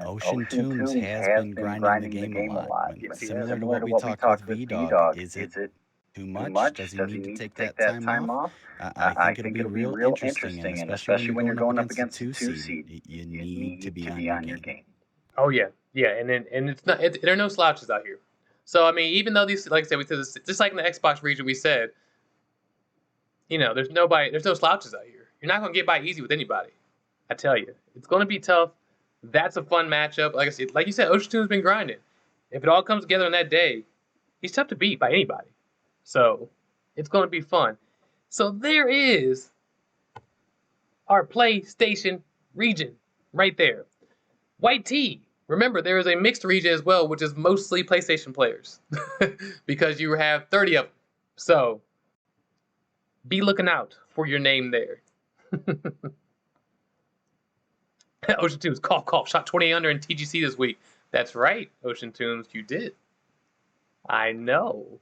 Speaker 6: Ocean Tombs has been grinding the game a lot. Similar to what we talked with V-Dog, is it too much? Does he need to take that time off? I think it'll be real interesting, and especially when you're going up against a 2 seed, you need to be on your game.
Speaker 1: Oh yeah, and there are no slouches out here. So I mean, even though these, like I said, we said this, just like in the Xbox region, we said, there's no slouches out here. You're not gonna get by easy with anybody. I tell you, it's gonna be tough. That's a fun matchup. Like I said, like you said, Ocean Tomb's been grinding. If it all comes together on that day, he's tough to beat by anybody. So it's gonna be fun. So there is our PlayStation region right there. White Tea. Remember, there is a mixed region as well, which is mostly PlayStation players because you have 30 of them. So be looking out for your name there. Ocean Tombs, cough, shot 20 under in TGC this week. That's right, Ocean Tombs, you did. I know.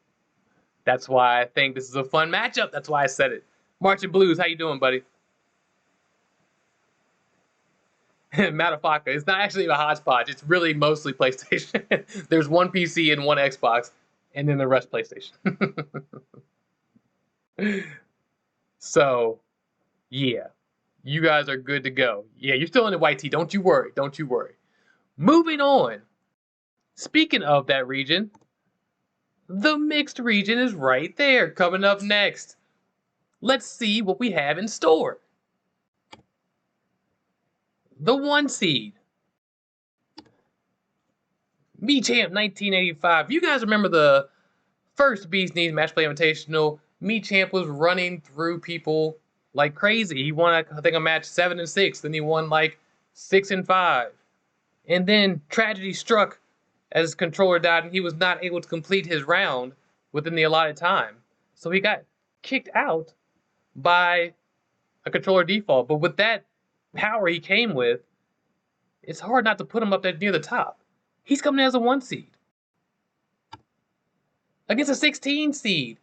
Speaker 1: That's why I think this is a fun matchup. That's why I said it. Marching Blues, how you doing, buddy? Matafaka, it's not actually a hodgepodge. It's really mostly PlayStation. There's one PC and one Xbox, and then the rest PlayStation. So, yeah. You guys are good to go. Yeah, you're still in the white tee. Don't you worry. Moving on. Speaking of that region, the mixed region is right there. Coming up next. Let's see what we have in store. The 1 seed. Champ 1985. You guys remember the first Beaz Knees Match Play Invitational? Champ was running through people like crazy. He won, I think, a match 7-6. Then he won like 6-5. And then tragedy struck as his controller died, and he was not able to complete his round within the allotted time. So he got kicked out by a controller default. But with that power he came with, it's hard not to put him up there near the top. He's coming in as a 1 seed. Against a 16 seed.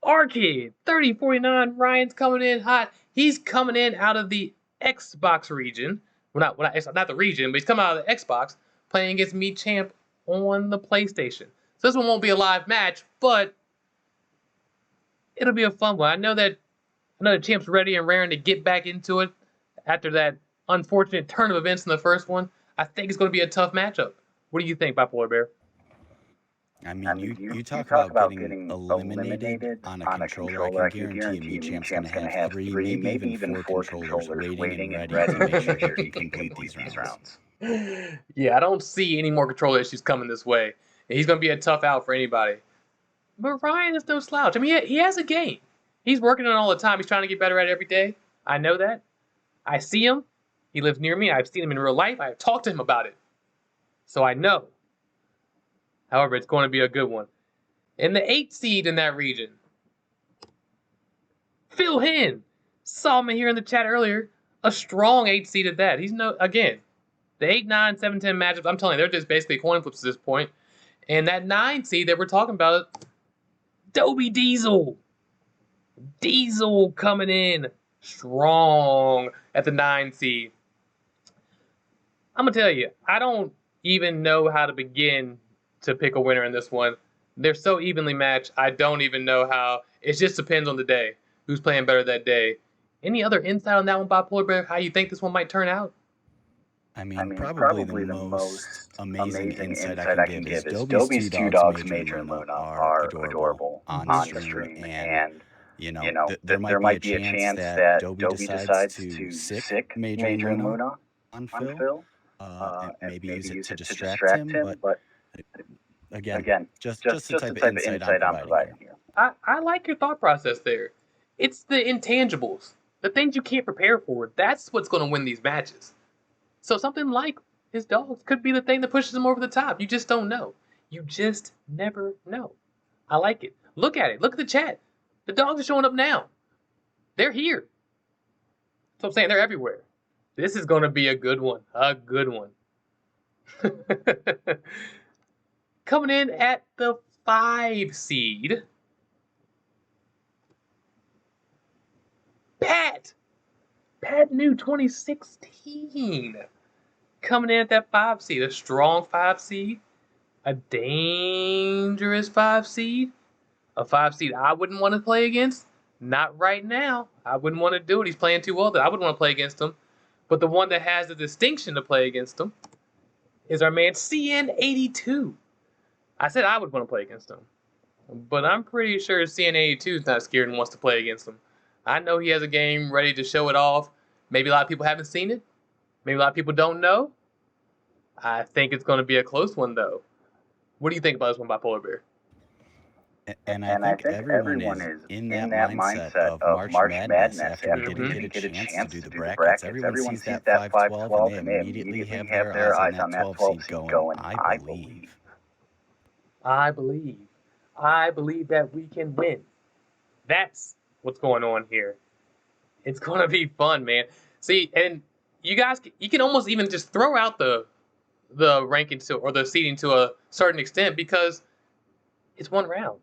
Speaker 1: Arkid, 3049, Ryan's coming in hot. He's coming in out of the Xbox region. Well, not the region, but he's coming out of the Xbox, playing against Champ on the PlayStation. So this one won't be a live match, but it'll be a fun one. I know that Champ's ready and raring to get back into it after that unfortunate turn of events in the first one. I think it's going to be a tough matchup. What do you think, Bipolar Bear?
Speaker 6: I mean, you talk about getting eliminated on a controller. I can guarantee you, Champ's going to have 3, maybe even 4 controllers waiting and ready to make sure he can complete these rounds.
Speaker 1: Yeah, I don't see any more controller issues coming this way. He's going to be a tough out for anybody. But Ryan is no slouch. I mean, he has a game. He's working on it all the time. He's trying to get better at it every day. I know that. I see him. He lives near me. I've seen him in real life. I've talked to him about it. So I know. However, it's going to be a good one. And the 8 seed in that region, Phil Hen. Saw me here in the chat earlier. A strong 8 seed at that. He's again, the 8, 9, 7, 10 matchups, I'm telling you, they're just basically coin flips at this point. And that 9 seed that we're talking about, Dobie Diesel. Diesel coming in strong at the 9 seed. I'm going to tell you, I don't even know how to begin to pick a winner in this one. They're so evenly matched, I don't even know how. It just depends on the day, who's playing better that day. Any other insight on that one, Bipolar Bear, how you think this one might turn out?
Speaker 6: I mean, probably the most amazing insight I can give is Dobie's two dogs, Major and Luna, are adorable on the stream. And, there might be a chance that Dobie decides to sick Major and Luna on Phil, and maybe use it to distract him. But again, just the type of insight I'm providing here.
Speaker 1: I like your thought process there. It's the intangibles, the things you can't prepare for. That's what's going to win these matches. So something like his dogs could be the thing that pushes him over the top. You just don't know. You just never know. I like it. Look at it. Look at the chat. The dogs are showing up now. They're here. So I'm saying they're everywhere. This is going to be a good one. A good one. Coming in at the 5 seed, Pat New 2016. Coming in at that 5 seed. A strong 5 seed. A dangerous 5 seed. A 5 seed I wouldn't want to play against. Not right now. I wouldn't want to do it. He's playing too well that I wouldn't want to play against him. But the one that has the distinction to play against him is our man CN82. I said I would want to play against him. But I'm pretty sure CN82 is not scared and wants to play against him. I know he has a game ready to show it off. Maybe a lot of people haven't seen it. Maybe a lot of people don't know. I think it's going to be a close one, though. What do you think about this one, Bipolar Bear?
Speaker 6: And I think everyone is in that mindset of March Madness after we didn't get a chance to do the brackets. Everyone sees that 5-12 and they immediately have their eyes on that 12 seed going, I believe.
Speaker 1: I believe that we can win. That's what's going on here. It's going to be fun, man. See, and you guys, you can almost even just throw out the ranking or the seeding to a certain extent because it's one round.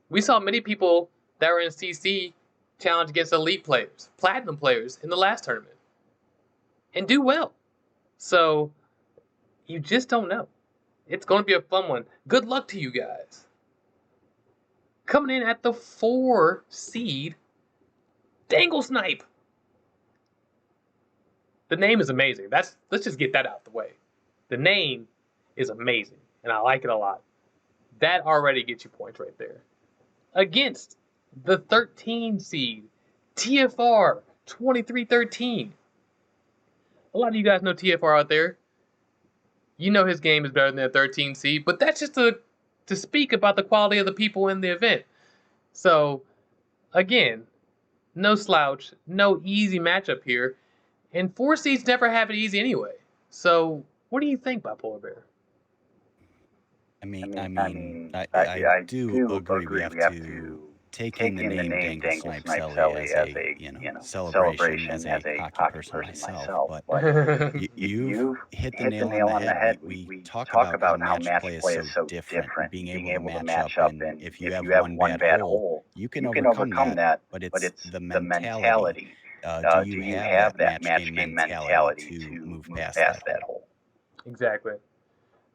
Speaker 1: We saw many people that were in CC challenge against elite players, platinum players in the last tournament, and do well. So you just don't know. It's going to be a fun one. Good luck to you guys. Coming in at the 4 seed, Dangle Snipe. The name is amazing. Let's just get that out the way. The name is amazing, and I like it a lot. That already gets you points right there. Against the 13 seed, TFR 2313. A lot of you guys know TFR out there. You know his game is better than the 13 seed, but that's just to speak about the quality of the people in the event. So, again, no slouch, no easy matchup here, and 4 seeds never have it easy anyway. So, what do you think, Bipolar Bear?
Speaker 6: I do agree we have to take in the name Dangle Snipe Selly as a celebration as a hockey person myself. But you hit the nail on the head. We talk about how match play is so different, being able to match up, and if you have one bad hole, you can overcome that. But it's the mentality. Do you have that match game mentality to move past that hole?
Speaker 1: Exactly.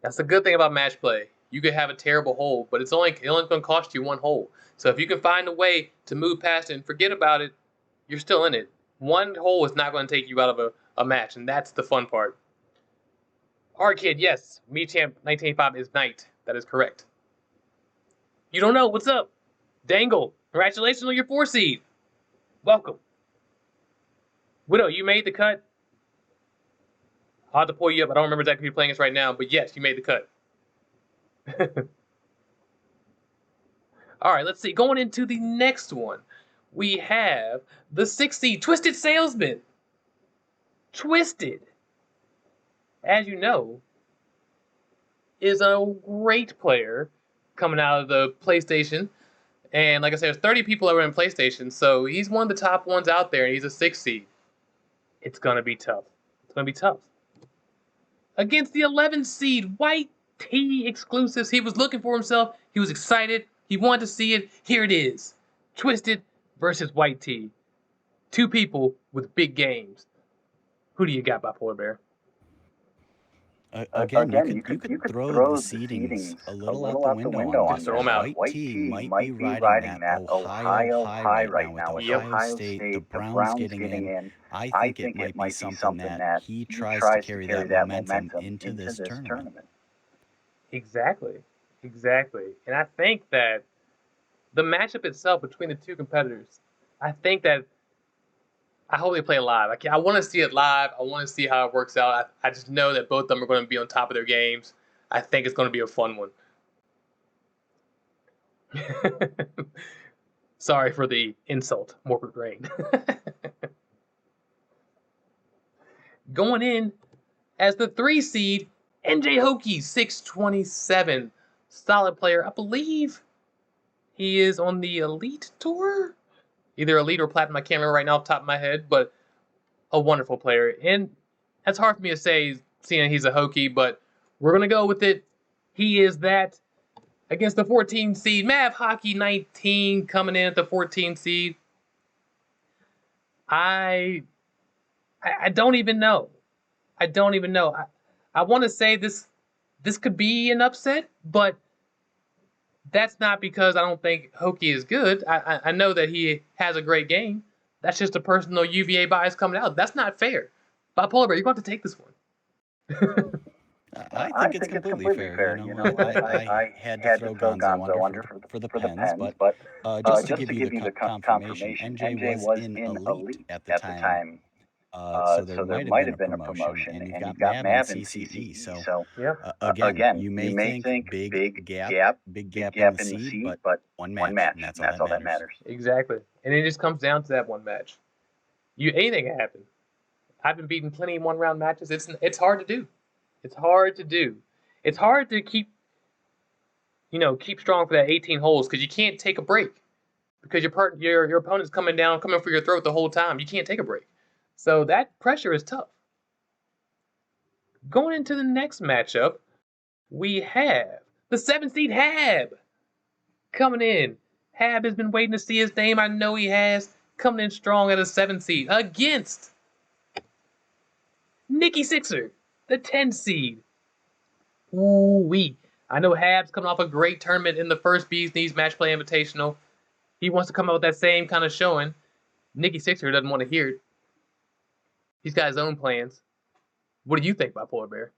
Speaker 1: That's the good thing about match play. You could have a terrible hole, but it's only going to cost you 1 hole. So if you can find a way to move past it and forget about it, you're still in it. 1 hole is not going to take you out of a match, and that's the fun part. Kid, yes, Me Champ 1985 is Knight. That is correct. You don't know. What's up? Dangle, congratulations on your 4 seed. Welcome. Widow, you made the cut. I'll have to pull you up. I don't remember exactly who you're playing against right now, but yes, you made the cut. All right, let's see. Going into the next one, we have the 6 seed, Twisted Salesman. Twisted, as you know, is a great player coming out of the PlayStation. And like I said, there's 30 people that were in PlayStation, so he's one of the top ones out there, and he's a 6 seed. It's going to be tough. It's going to be tough. Against the 11 seed, White T exclusives. He was looking for himself. He was excited. He wanted to see it. Here it is. Twisted versus White T. 2 people with big games. Who do you got, Bipolar Bear?
Speaker 6: Again, you could throw the seedings a little out the window on this.
Speaker 1: Throw 'em out.
Speaker 6: White team might be riding that Ohio high right now with
Speaker 1: Yep.
Speaker 6: Ohio State, the Browns getting in. I think it might be something that he tries to carry that momentum into this tournament.
Speaker 1: Exactly. And I think that the matchup itself between the two competitors, I hope they play live. I want to see it live. I want to see how it works out. I just know that both of them are going to be on top of their games. I think it's going to be a fun one. Sorry for the insult, Morbid Brain. Going in as the 3 seed, NJ Hokie, 627. Solid player. I believe he is on the Elite Tour. Either Elite or Platinum. I can't remember right now off the top of my head, but a wonderful player. And that's hard for me to say, seeing he's a Hokie, but we're going to go with it. He is that against the 14 seed. Mav Hockey 19 coming in at the 14 seed. I don't even know. I want to say this could be an upset, but that's not because I don't think Hokie is good. I know that he has a great game. That's just a personal UVA bias coming out. That's not fair. Bipolar Bear, you're going to take this one.
Speaker 6: I think it's completely fair. I had to throw Gonzo under for the Pens, but just to give you the confirmation, NJ was in Elite at the time. So there might have been a promotion, and you've got Mav and CCE. So again, you may think big gap in the seed, but one match, and that's all that matters.
Speaker 1: Exactly. And it just comes down to that one match. Anything can happen. I've been beating plenty of one-round matches. It's hard to do. It's hard to keep strong for that 18 holes because you can't take a break because your opponent's coming for your throat the whole time. You can't take a break. So that pressure is tough. Going into the next matchup, we have the 7 seed Hab coming in. Hab has been waiting to see his name. I know he has. Coming in strong at a 7 seed against Nikki Sixer, the 10 seed. Ooh-wee. I know Hab's coming off a great tournament in the first Beaz Knees Match Play Invitational. He wants to come out with that same kind of showing. Nikki Sixer doesn't want to hear it. He's got his own plans. What do you think about Polar Bear?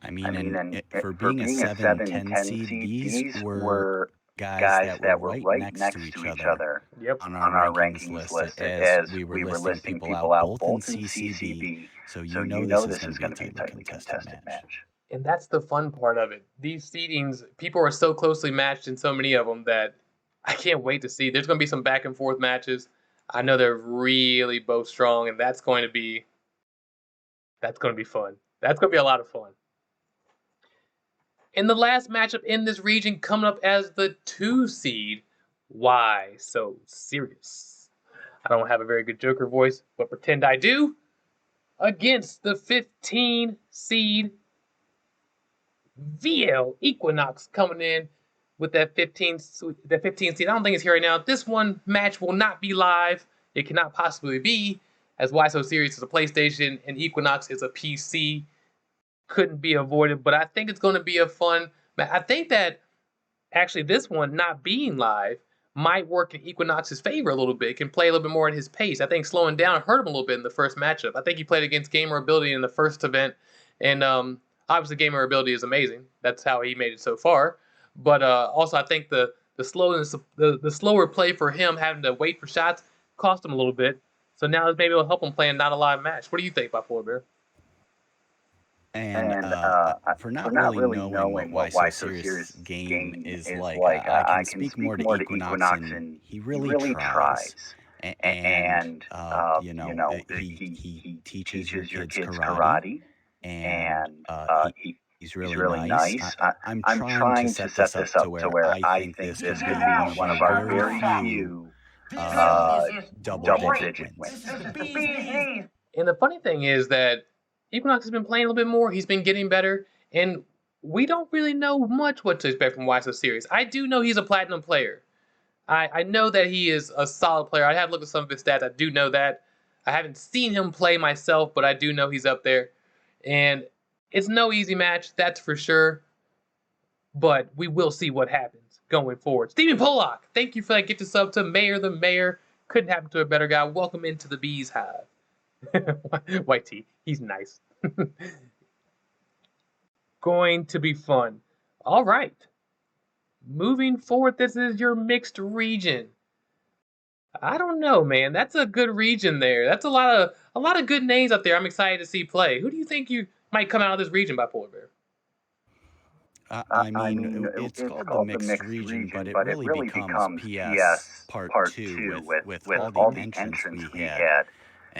Speaker 6: I mean, for being a 7-10 seed, these were guys that were right next to each other on our rankings list as we were listing people out both in CCB. So you know this is going to be a tightly contested match.
Speaker 1: And that's the fun part of it. These seedings, people are so closely matched in so many of them that I can't wait to see. There's going to be some back and forth matches. I know they're really both strong, and that's going to be fun. That's going to be a lot of fun. In the last matchup in this region, coming up as the 2 seed, why so serious? I don't have a very good Joker voice, but pretend I do. Against the 15 seed, VL Equinox coming in with that 15 seed. I don't think it's here right now. This one match will not be live. It cannot possibly be, as Why So Serious is a PlayStation and Equinox is a PC. Couldn't be avoided, but I think it's going to be a fun match. I think that actually this one not being live might work in Equinox's favor a little bit. Can play a little bit more at his pace. I think slowing down hurt him a little bit in the first matchup. I think he played against Gamer Ability in the first event, and obviously Gamer Ability is amazing. That's how he made it so far. But also, I think the slowness, the slower play for him, having to wait for shots, cost him a little bit. So now maybe it'll help him play a not a live match. What do you think about Polar Bear?
Speaker 6: And for not really knowing what Why So Serious game is like, I can speak more to Equinox, and he really tries. And he teaches your kids karate, and he's really nice. I'm trying to set this up to where I think this could be one of our very few double-digit wins.
Speaker 1: And the funny thing is that Equinox has been playing a little bit more. He's been getting better, and we don't really know much what to expect from Why So Serious. I do know he's a platinum player. I know that he is a solid player. I have looked at some of his stats. I do know that. I haven't seen him play myself, but I do know he's up there. And it's no easy match, that's for sure. But we will see what happens going forward. Stephen Pollock, thank you for that gift sub to Mayor the Mayor. Couldn't happen to a better guy. Welcome into the Beaz Hive. White tea, he's nice. Going to be fun. All right. Moving forward, this is your mixed region. I don't know, man. That's a good region there. That's a lot of good names up there. I'm excited to see play. Who do you think you might come out of this region by Polar Bear?
Speaker 6: I mean, it's called the mixed region, but it really becomes PS Part 2 with all the entrants we had.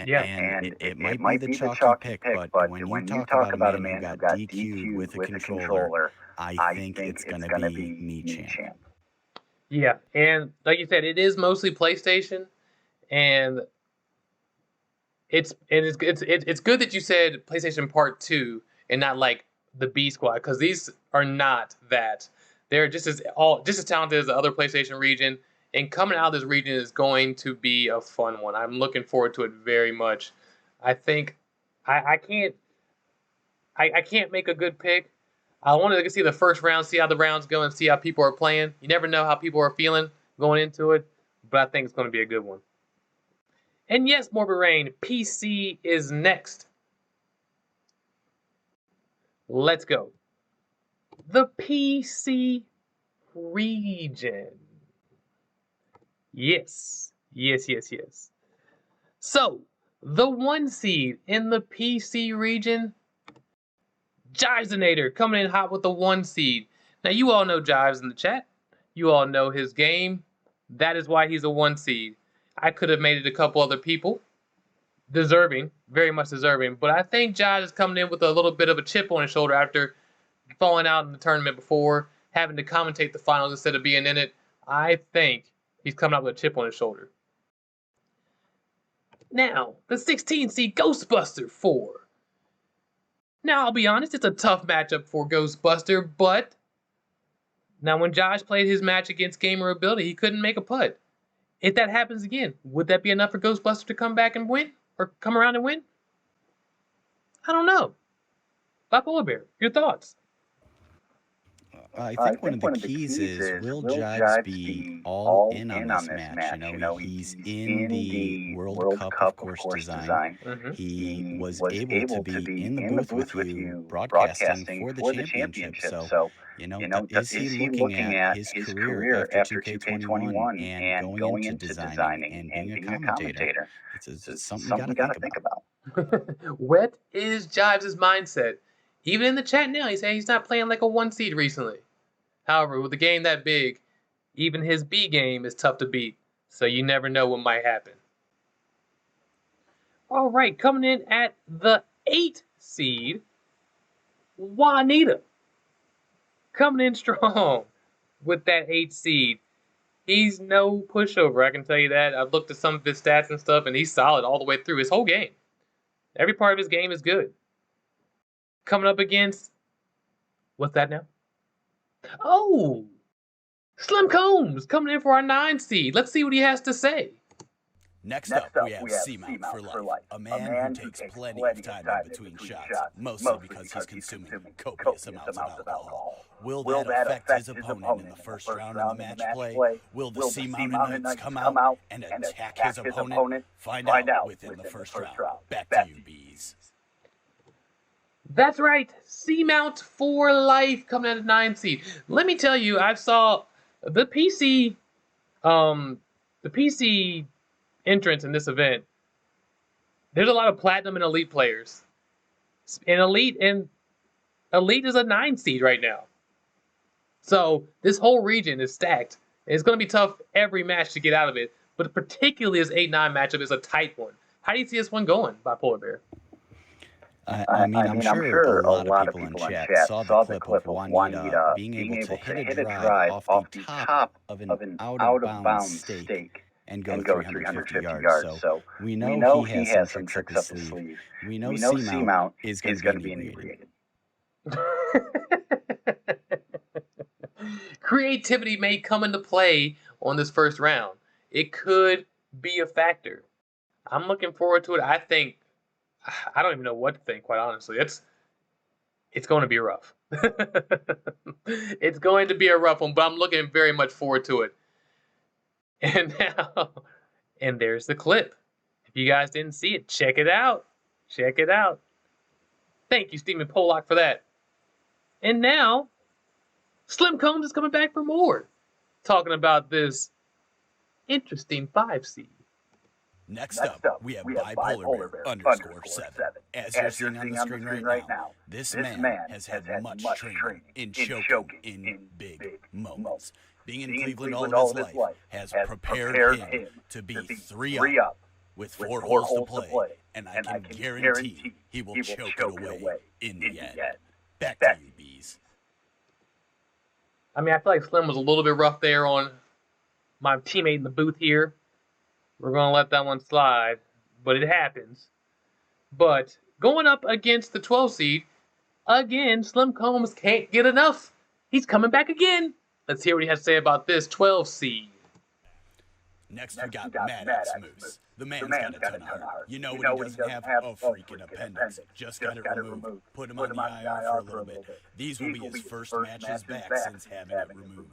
Speaker 1: Yeah.
Speaker 6: And it might be the chalky pick, but when you talk about a man who got DQ'd with a controller, I think it's going to be me champ.
Speaker 1: Yeah, and like you said, it is mostly PlayStation, and it's good that you said PlayStation Part 2 and not like the B Squad, because these are not that. They're just as talented as the other PlayStation region, and coming out of this region is going to be a fun one. I'm looking forward to it very much. I think I can't make a good pick. I wanted to see the first round, see how the rounds go, and see how people are playing. You never know how people are feeling going into it, but I think it's going to be a good one. And yes, Morbid Rain, PC is next. Let's go. The PC region. Yes. So, the 1 seed in the PC region, Jivesonator coming in hot with the 1 seed. Now, you all know Jives in the chat. You all know his game. That is why he's a 1 seed. I could have made it a couple other people. Deserving, very much deserving. But I think Jives is coming in with a little bit of a chip on his shoulder after falling out in the tournament before, having to commentate the finals instead of being in it. I think he's coming out with a chip on his shoulder. Now, the 16 seed Ghostbuster 4. Now, I'll be honest, it's a tough matchup for Ghostbuster, but now when Josh played his match against Gamer Ability, he couldn't make a putt. If that happens again, would that be enough for Ghostbuster to come back and win? Or come around and win? I don't know. Polar Bear, your thoughts?
Speaker 6: I think one of the keys is, will Jives be all in on this match? You know, he's in the World Cup of course design. He was able to be in the booth with you broadcasting for the championship. So, is he looking at his career after 2K21 and going into designing and being a commentator? It's something you got to think about.
Speaker 1: What is Jives' mindset? Even in the chat now, he's saying he's not playing like a 1 seed recently. However, with a game that big, even his B game is tough to beat. So you never know what might happen. All right, coming in at the 8 seed, Juanita. Coming in strong with that 8 seed. He's no pushover, I can tell you that. I've looked at some of his stats and stuff, and he's solid all the way through his whole game. Every part of his game is good. Coming up against, what's that now? Oh, Slim Combs coming in for our 9 seed. Let's see what he has to say.
Speaker 7: Next up, we have C-Mount for life, a man who takes plenty of time in between shots, mostly because he's consuming copious amounts of alcohol. Will that affect his opponent in the first round of the match play? Will the C-Mountainites come out and attack his opponent? Find out within the first round. Back to you, Beaz.
Speaker 1: That's right, C-Mount for life coming at a 9 seed. Let me tell you, I saw the PC entrance in this event. There's a lot of platinum and elite players. And elite is a 9 seed right now. So this whole region is stacked. It's going to be tough every match to get out of it, but particularly this 8-9 matchup is a tight one. How do you see this one going, Bipolar Bear?
Speaker 6: I mean, I'm sure a lot of people in chat saw the clip of Juanita being able to hit a drive off the top of an out-of-bounds stake and go 350 yards. So we know he has some tricks up his sleeve. We know C-Mount is going to be inebriated.
Speaker 1: Creativity may come into play on this first round. It could be a factor. I'm looking forward to it. I don't even know what to think, quite honestly. it's going to be rough. It's going to be a rough one, but I'm looking very much forward to it. And now, and there's the clip. If you guys didn't see it, check it out. Check it out. Thank you, Stephen Pollock, for that. And now, Slim Combs is coming back for more, talking about this interesting 5 seed.
Speaker 7: Next up, we have Bipolar Bear _7. As you're seeing on the screen right now, this man has had much training in choking in big moments. Being in Cleveland all of his life has prepared him to be 3 up with 4 holes to play, and I can guarantee he will choke it away in the end. Back to you, Beaz.
Speaker 1: I mean, I feel like Slim was a little bit rough there on my teammate in the booth here. We're going to let that one slide, but it happens. But going up against the 12 seed, again, Slim Combs can't get enough. He's coming back again. Let's hear what he has to say about this 12 seed.
Speaker 7: Next, we got Mad X Moose. The man's got a ton of heart. You know when he doesn't have a freaking appendix. Just got it removed. Put him on the IR for a little bit. These will be his first matches back since having it removed.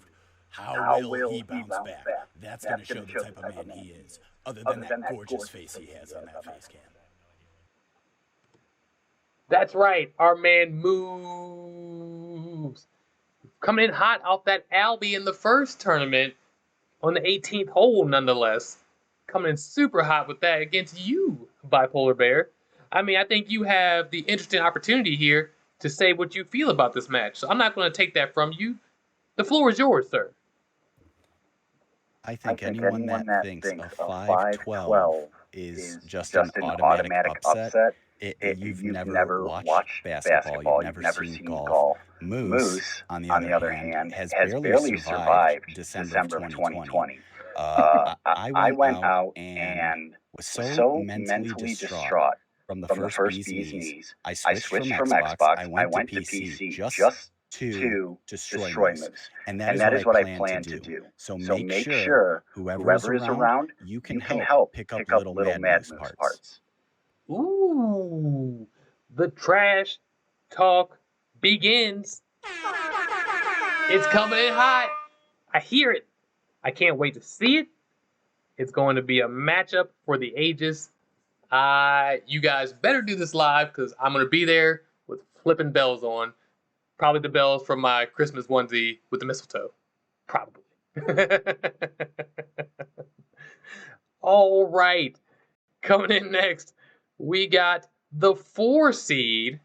Speaker 7: How will he bounce back? That's going to show the type of man he is, other than that gorgeous face he has on that face cam.
Speaker 1: That's right, our man moves. Coming in hot off that Albie in the first tournament on the 18th hole, nonetheless. Coming in super hot with that against you, Bipolar Bear. I mean, I think you have the interesting opportunity here to say what you feel about this match. So I'm not going to take that from you. The floor is yours, sir.
Speaker 6: I think anyone that thinks a 5-12 is just an automatic upset, you've never watched basketball, you've never seen golf. Moose, on the other hand, has barely survived December of 2020. I went out and was so mentally distraught from the first Beaz knees. I switched from Xbox, I went to PC just to destroy Moose. And that is what I plan to do. So make sure whoever is around, you can help pick up little Mad Moose parts.
Speaker 1: Ooh, the trash talk begins. It's coming in hot. I hear it. I can't wait to see it. It's going to be a matchup for the ages. You guys better do this live because I'm going to be there with flipping bells on. Probably the bells from my Christmas onesie with the mistletoe. Probably. All right. Coming in next, we got the 4 seed,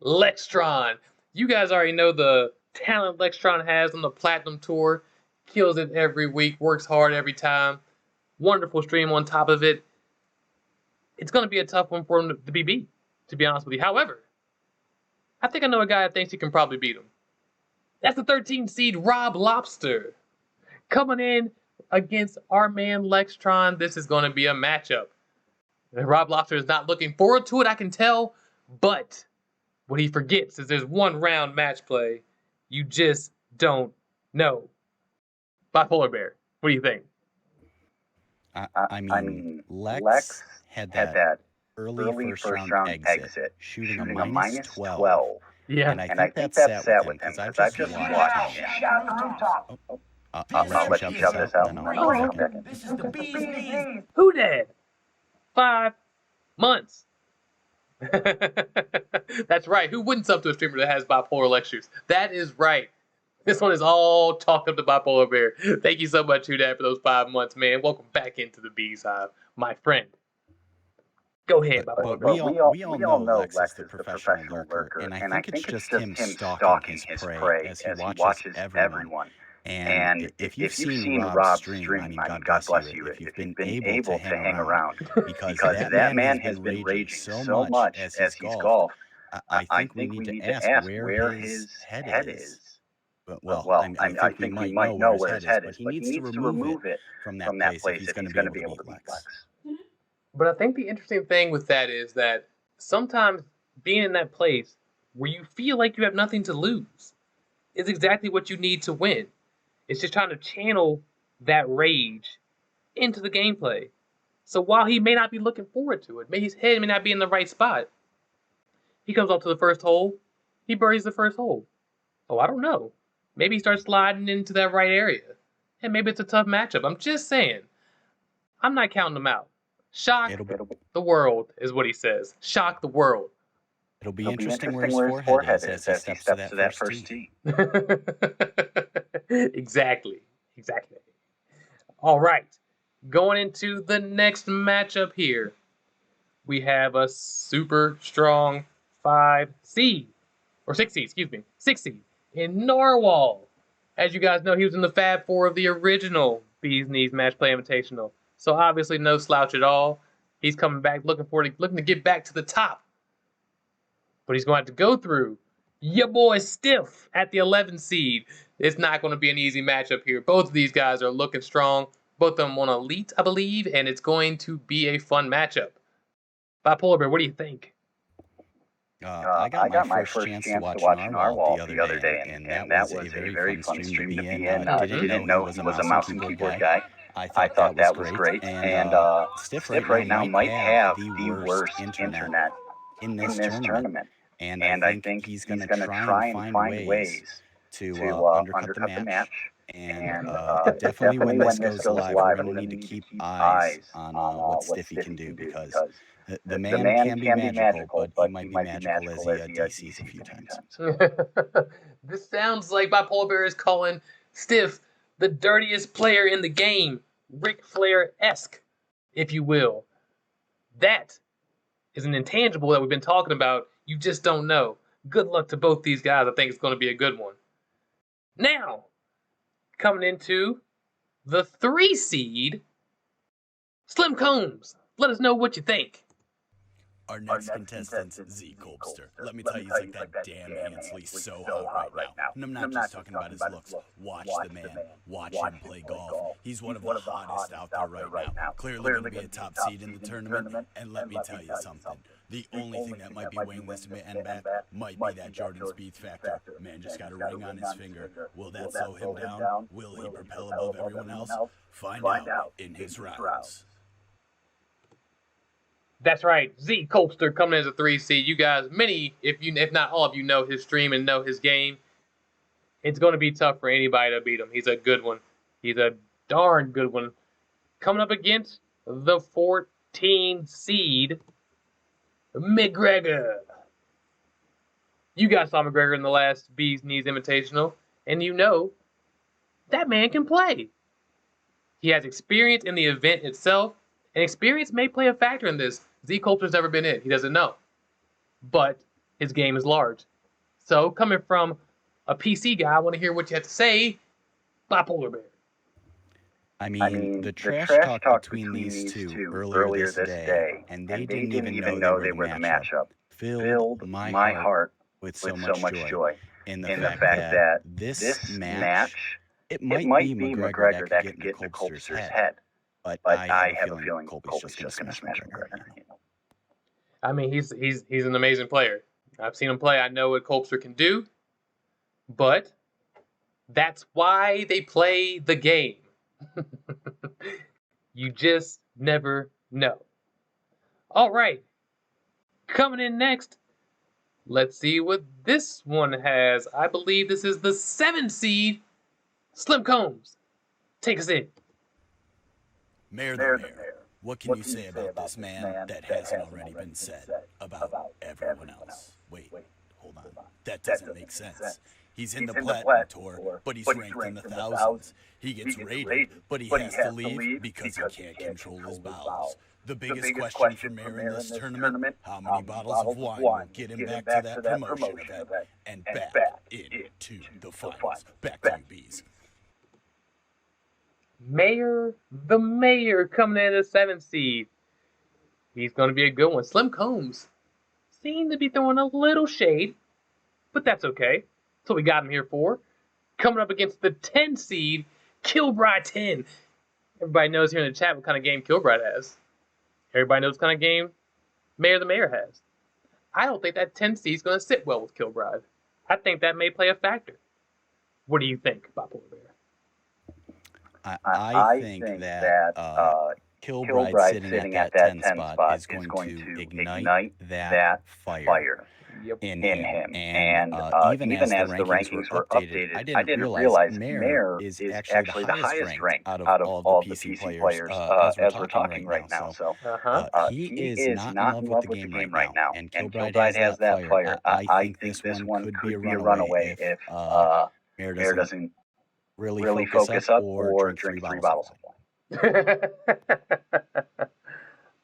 Speaker 1: Lextron. You guys already know the talent Lextron has on the Platinum Tour. Kills it every week, works hard every time. Wonderful stream on top of it. It's going to be a tough one for him to be beat, to be honest with you. However, I think I know a guy that thinks he can probably beat him. That's the 13 seed Rob Lobster. Coming in against our man Lextron. This is going to be a matchup. Rob Lobster is not looking forward to it, I can tell. But what he forgets is there's 1 round match play. You just don't know. Bipolar Bear, what do you think?
Speaker 6: I mean, Lex had that early first round exit, shooting a -12.
Speaker 1: Yeah.
Speaker 6: And I think that sat with him because I've just watched him. I'll let you shove this out.
Speaker 2: This is the Beaz.
Speaker 1: Who did? 5 months. That's right. Who wouldn't sub to a streamer that has bipolar lectures? That is right. This one is all talk of the Bipolar Bear. Thank you so much, Dad, for those 5 months, man. Welcome back into the Beaz Hive, my friend. Go ahead, Bipolar Bear.
Speaker 6: We all know Lex is the professional lurker, and I think it's just him stalking his prey as he watches everyone. And if you've seen Rob stream, I mean, God bless you if you've been able to hang around, because that man has been raging so much as he's golfed. I think we need to ask where his head is. Well, I think we might know where his head is, but he needs to remove it from that place if he's going to be able to beat Lex.
Speaker 1: But I think the interesting thing with that is that sometimes being in that place where you feel like you have nothing to lose is exactly what you need to win. It's just trying to channel that rage into the gameplay. So while he may not be looking forward to it, his head may not be in the right spot, he comes up to the first hole, he birdies the first hole. Oh, I don't know. Maybe he starts sliding into that right area. And maybe it's a tough matchup. I'm just saying. I'm not counting him out. Shock the world is what he says. Shock the world.
Speaker 6: It'll be interesting where his forehead is as he steps to that first tee.
Speaker 1: Exactly. All right. Going into the next matchup here, we have a super strong 5 seed, or 6 seed, excuse me, 6 seed in Narwhal. As you guys know, he was in the Fab Four of the original Beaz Knees Match Play Invitational. So obviously no slouch at all. He's coming back looking to get back to the top. But he's going to have to go through your boy Stiff at the 11 seed. It's not going to be an easy matchup here. Both of these guys are looking strong. Both of them on Elite, I believe, and it's going to be a fun matchup. Bipolar Bear, what do you think?
Speaker 6: I got my first chance to watch Narwhal the other day, and that was a very fun stream to be in. Didn't know he was a mouse and keyboard guy. I thought that was great. And Stiff right now might have the worst internet in this tournament. And I think he's going to try and find ways to undercut the match. And definitely when this goes live, we're going to need to keep eyes on what Stiffy can do, because the man can be magical, but he might be magical as he DCs a few times.
Speaker 1: This sounds like Bipolar Bear is calling Stiff the dirtiest player in the game, Ric Flair-esque, if you will. That is an intangible that we've been talking about. You just don't know. Good luck to both these guys. I think it's going to be a good one. Now, coming into the 3 seed, Slim Combs. Let us know what you think.
Speaker 7: Our next contestant, Z Colbster. Let me tell you, he's like that damn Ansley so hot right now. And I'm not just talking about his looks. Watch the man. Watch him play golf. He's one of the hottest out there right now. Clearly going to be a top seed in the tournament. And let me tell you something. The only thing that might be weighing this end back might be that Jordan Spieth factor. Man just got a ring on his finger. Will that slow him down? Will he propel above everyone else? Find out in his rounds.
Speaker 1: That's right, Z Colbster coming as a 3 seed. You guys, if not all of you, know his stream and know his game. It's going to be tough for anybody to beat him. He's a good one. He's a darn good one. Coming up against the 14 seed, McGregor. You guys saw McGregor in the last Beaz Knees Invitational, and you know that man can play. He has experience in the event itself, and experience may play a factor in this. Z Colbster's never been in. He doesn't know. But his game is large. So, coming from a PC guy, I want to hear what you have to say. Bipolar Bear.
Speaker 6: I mean, the trash talk between these two earlier this day, and they didn't even know they were the matchup, filled my heart with so much joy in the fact that this match, it might be McGregor that could get into Colbster's head. But I have a feeling Colby's just going to smash McGregor.
Speaker 1: I mean, he's an amazing player. I've seen him play. I know what Colbster can do. But that's why they play the game. You just never know. All right. Coming in next, let's see what this one has. I believe this is the 7 seed, Slim Combs. Take us in.
Speaker 7: Mayor the Mayor, what can you say about this man that hasn't already been said about everyone else? Wait, hold on. That doesn't make sense. He's in the Platinum Tour, but he's ranked in the thousands. He gets rated, but he has to leave because he can't control his bowels. The biggest question for Mayor in this tournament, how many bottles of wine will get him back to that promotion event and back into the finals? Back to you, Beaz.
Speaker 1: Mayor the Mayor coming in at a 7 seed. He's going to be a good one. Slim Combs seemed to be throwing a little shade, but that's okay. That's what we got him here for. Coming up against the 10 seed, Kilbride 10. Everybody knows here in the chat what kind of game Kilbride has. Everybody knows what kind of game Mayor the Mayor has. I don't think that 10 seed is going to sit well with Kilbride. I think that may play a factor. What do you think, Bipolar Bear?
Speaker 6: I think that Kilbride sitting at that 10 spot is going to ignite that fire.
Speaker 1: Yep.
Speaker 6: in
Speaker 5: in
Speaker 6: him.
Speaker 5: him.
Speaker 6: And
Speaker 5: Even as the rankings were updated, I didn't realize Mayne is actually the highest ranked out of all the PC players as we're talking right now. So
Speaker 6: he
Speaker 5: he
Speaker 6: is not in love with the game right now, and Kilbride has that fire. I think this one could be a runaway if Mayor
Speaker 5: Mayor
Speaker 6: doesn't
Speaker 5: doesn't
Speaker 6: really
Speaker 5: really
Speaker 6: focus up or drink three bottles of wine.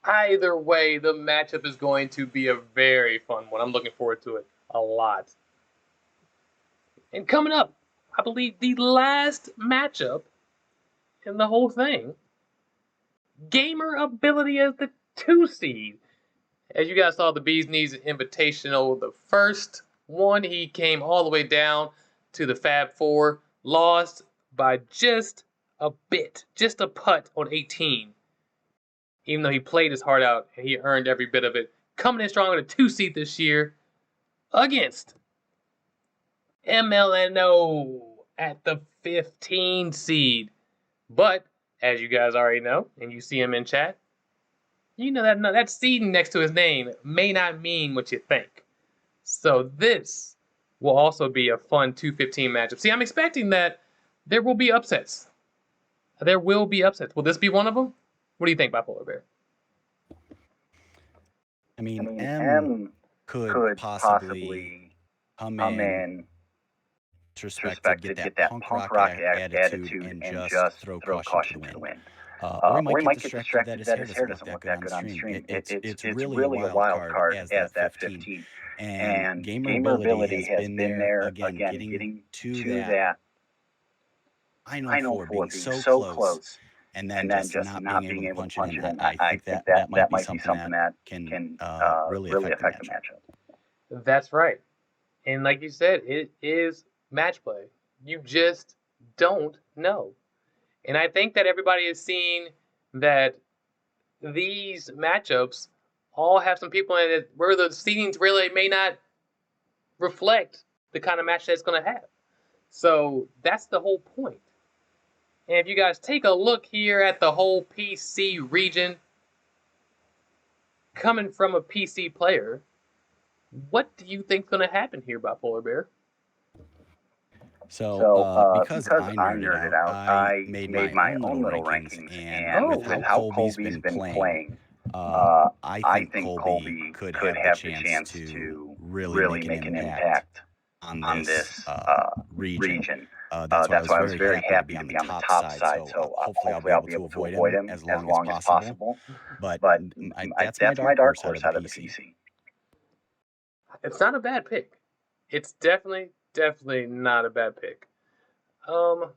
Speaker 1: Either way, the matchup is going to be a very fun one. I'm looking forward to it a lot. And coming up, I believe the last matchup in the whole thing, Gamer Ability as the 2 seed. As you guys saw, the Beaz Knees Invitational, the first one, he came all the way down to the Fab Four, lost by just a bit, just a putt on 18. Even though he played his heart out and he earned every bit of it, coming in strong at a 2 seed this year against MLNO at the 15 seed. But as you guys already know, and you see him in chat, you know that seeding next to his name may not mean what you think. So this will also be a fun 215 matchup. See, I'm expecting that there will be upsets. There will be upsets. Will this be one of them? What do you think, Bipolar Bear?
Speaker 6: I mean, M could possibly come in disrespected, get that punk rock attitude, and just throw caution to the wind. Or he might get distracted that his hair doesn't look that good on stream. It's really a wild card as that 15. And Gamer Ability has been there, again, getting to that final four, being so close, and then just not being able to punch it in. I think that might be something that can really affect the matchup.
Speaker 1: That's right. And like you said, it is match play. You just don't know. And I think that everybody is seeing that these matchups all have some people in it where the seedings really may not reflect the kind of match that it's going to have. So that's the whole point. And if you guys take a look here at the whole PC region, coming from a PC player, what do you think's going to happen here, Bipolar Bear?
Speaker 6: So because I nerded out, I made my own little rankings, and with how Colby's been playing, I think Colby could have the chance to really make an impact on this region. That's why I was very happy to be on the top side. So hopefully I'll be able to avoid him as long as possible. But that's my dark horse out of the PC.
Speaker 1: It's not a bad pick. It's definitely not a bad pick. I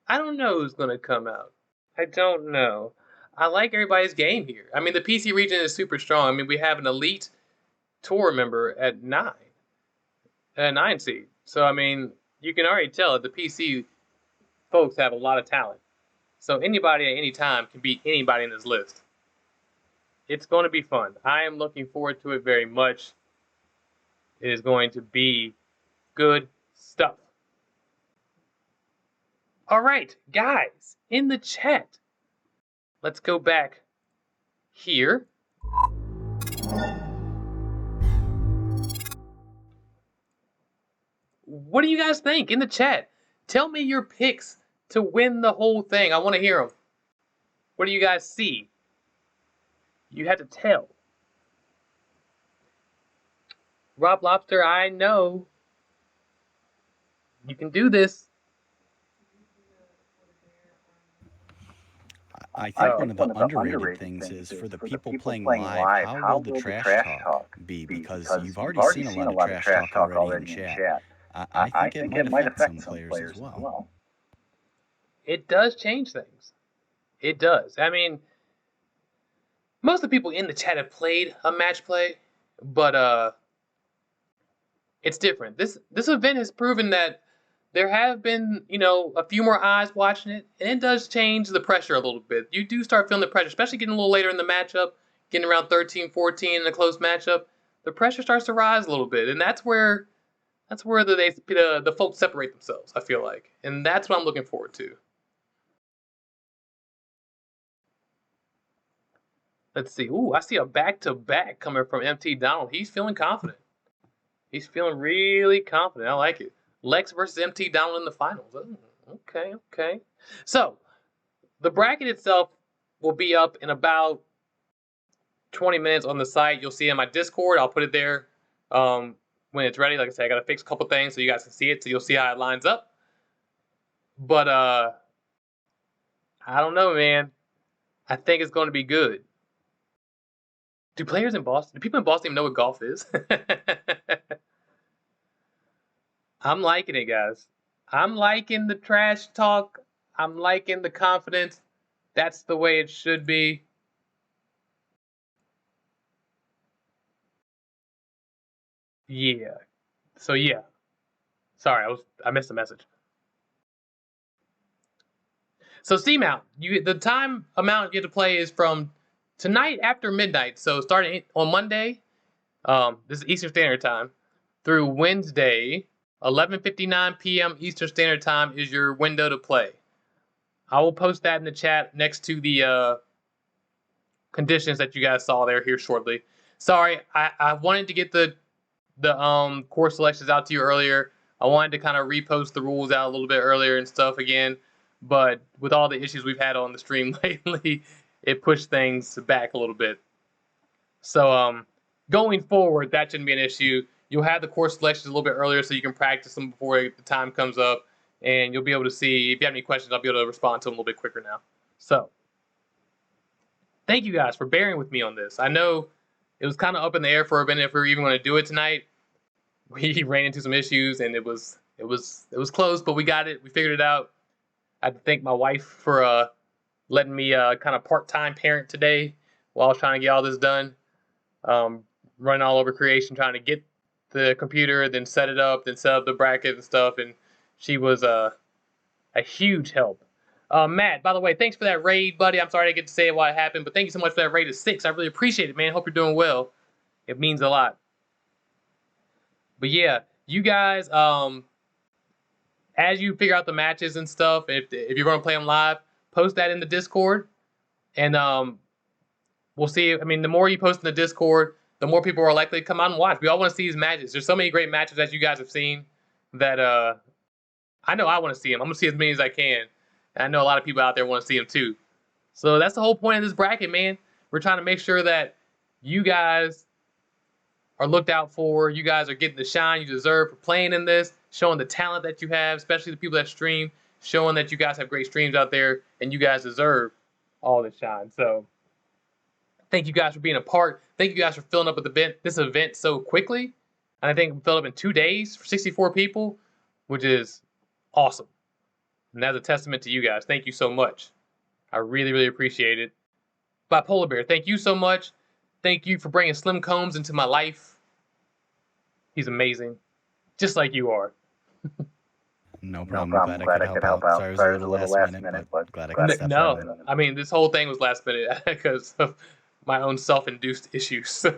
Speaker 1: don't know who's gonna come out. I don't know. I like everybody's game here. I mean, the PC region is super strong. I mean, we have an elite tour member at 9 seed. So I mean, you can already tell that the PC folks have a lot of talent. So anybody at any time can beat anybody in this list. It's going to be fun. I am looking forward to it very much. It is going to be good stuff. All right, guys, in the chat, let's go back here. What do you guys think in the chat? Tell me your picks to win the whole thing. I want to hear them. What do you guys see? You have to tell. Rob Lobster, I know you can do this.
Speaker 6: I think one of the underrated things is for the people playing live, how will the trash talk be? Because you've already seen a lot of trash talk already in chat. I think it might affect some players as well.
Speaker 1: It does change things. It does. I mean, most of the people in the chat have played a match play, but it's different. This event has proven that there have been, a few more eyes watching it, and it does change the pressure a little bit. You do start feeling the pressure, especially getting a little later in the matchup, getting around 13, 14 in a close matchup. The pressure starts to rise a little bit, and that's where the folks separate themselves, I feel like. And that's what I'm looking forward to. Let's see. Ooh, I see a back-to-back coming from MT Donald. He's feeling confident. He's feeling really confident. I like it. Lex versus MT down in the finals. Okay. So, the bracket itself will be up in about 20 minutes on the site. You'll see it in my Discord. I'll put it there when it's ready. Like I said, I got to fix a couple things so you guys can see it. So you'll see how it lines up. But I don't know, man. I think it's going to be good. Do people in Boston even know what golf is? I'm liking it, guys. I'm liking the trash talk. I'm liking the confidence. That's the way it should be. Yeah. So yeah. Sorry, I missed the message. So Seamount, the time amount you have to play is from tonight after midnight. So starting on Monday, this is Eastern Standard Time, through Wednesday, 11:59 p.m. Eastern Standard Time is your window to play. I will post that in the chat next to the conditions that you guys saw there here shortly. Sorry, I wanted to get the course selections out to you earlier. I wanted to kind of repost the rules out a little bit earlier and stuff again, but with all the issues we've had on the stream lately, it pushed things back a little bit. So going forward, that shouldn't be an issue. You'll have the course selections a little bit earlier so you can practice them before the time comes up, and you'll be able to see, if you have any questions, I'll be able to respond to them a little bit quicker now. So thank you guys for bearing with me on this. I know it was kind of up in the air for a minute if we were even going to do it tonight. We ran into some issues and it was close, but we got it. We figured it out. I have to thank my wife for letting me kind of part-time parent today while I was trying to get all this done. Running all over creation, trying to get the computer, then set it up, then set up the bracket and stuff, and she was a huge help. Matt, by the way, thanks for that raid, buddy. I'm sorry I didn't get to say it while it happened, but thank you so much for that raid of 6. I really appreciate it, man. Hope you're doing well. It means a lot. But yeah, you guys, as you figure out the matches and stuff, if you're going to play them live, post that in the Discord, and we'll see. I mean, the more you post in the Discord, the more people are likely to come out and watch. We all want to see these matches. There's so many great matches that you guys have seen that I know I want to see them. I'm going to see as many as I can. And I know a lot of people out there want to see them too. So that's the whole point of this bracket, man. We're trying to make sure that you guys are looked out for. You guys are getting the shine you deserve for playing in this, showing the talent that you have, especially the people that stream, showing that you guys have great streams out there and you guys deserve all the shine. So thank you guys for being a part. Thank you guys for filling up with this event so quickly. And I think we filled up in 2 days for 64 people, which is awesome. And that's a testament to you guys. Thank you so much. I really, really appreciate it. Bipolar Bear, thank you so much. Thank you for bringing Slim Combs into my life. He's amazing, just like you are.
Speaker 6: No problem. Glad I could help out. Sorry it was a little last minute, but glad I could step in.
Speaker 1: No, I mean, this whole thing was last minute because of my own self-induced issues. So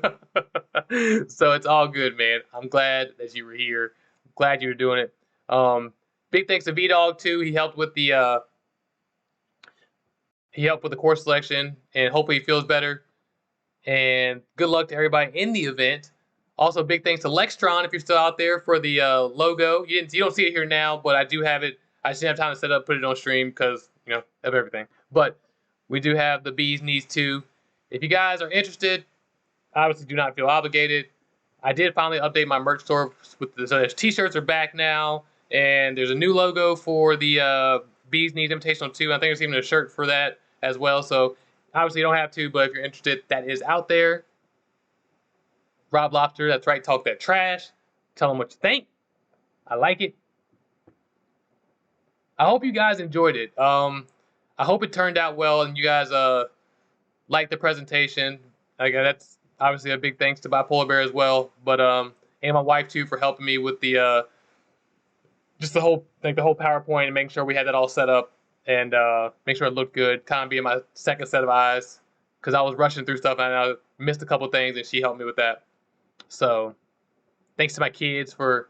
Speaker 1: it's all good, man. I'm glad that you were here. Glad you were doing it. Big thanks to V-Dog too. He helped with the course selection, and hopefully he feels better. And good luck to everybody in the event. Also, big thanks to Lextron if you're still out there for the logo. You don't see it here now, but I do have it. I just didn't have time to set up, put it on stream because of everything. But we do have the Beaz Knees too. If you guys are interested, obviously do not feel obligated. I did finally update my merch store so there's t-shirts are back now, and there's a new logo for the Beaz Knees Invitational 2. I think there's even a shirt for that as well. So obviously you don't have to, but if you're interested, that is out there. Rob Lobster, that's right, talk that trash. Tell them what you think. I like it. I hope you guys enjoyed it. I hope it turned out well and you guys liked the presentation. That's obviously a big thanks to Bipolar Bear as well, but and my wife too for helping me with the just the whole PowerPoint and making sure we had that all set up and make sure it looked good. Kind of being my second set of eyes because I was rushing through stuff and I missed a couple things and she helped me with that. So thanks to my kids for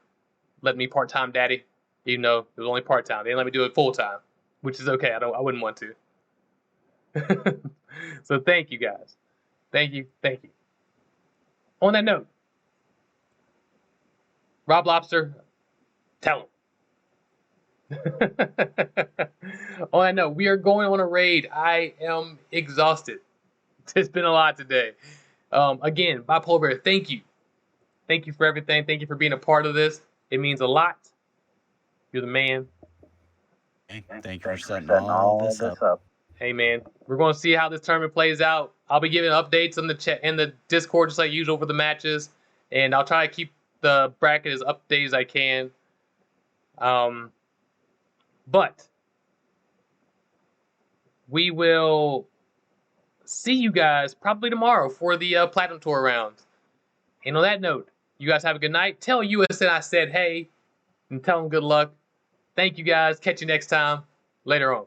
Speaker 1: letting me part-time daddy, even though it was only part-time. They didn't let me do it full-time, which is okay. I wouldn't want to. So thank you guys. Thank you. On that note, Rob Lobster, tell him. On that note, we are going on a raid. I am exhausted. It's been a lot today. Again, Bipolar Bear, thank you. Thank you for everything. Thank you for being a part of this. It means a lot. You're the man.
Speaker 6: Thank you for setting all this up.
Speaker 1: Hey, man. We're going to see how this tournament plays out. I'll be giving updates on the chat in the Discord just like usual for the matches. And I'll try to keep the bracket as updated as I can. But we will see you guys probably tomorrow for the Platinum Tour rounds. And on that note, you guys have a good night. Tell USN I said hey, and tell them good luck. Thank you guys. Catch you next time. Later on.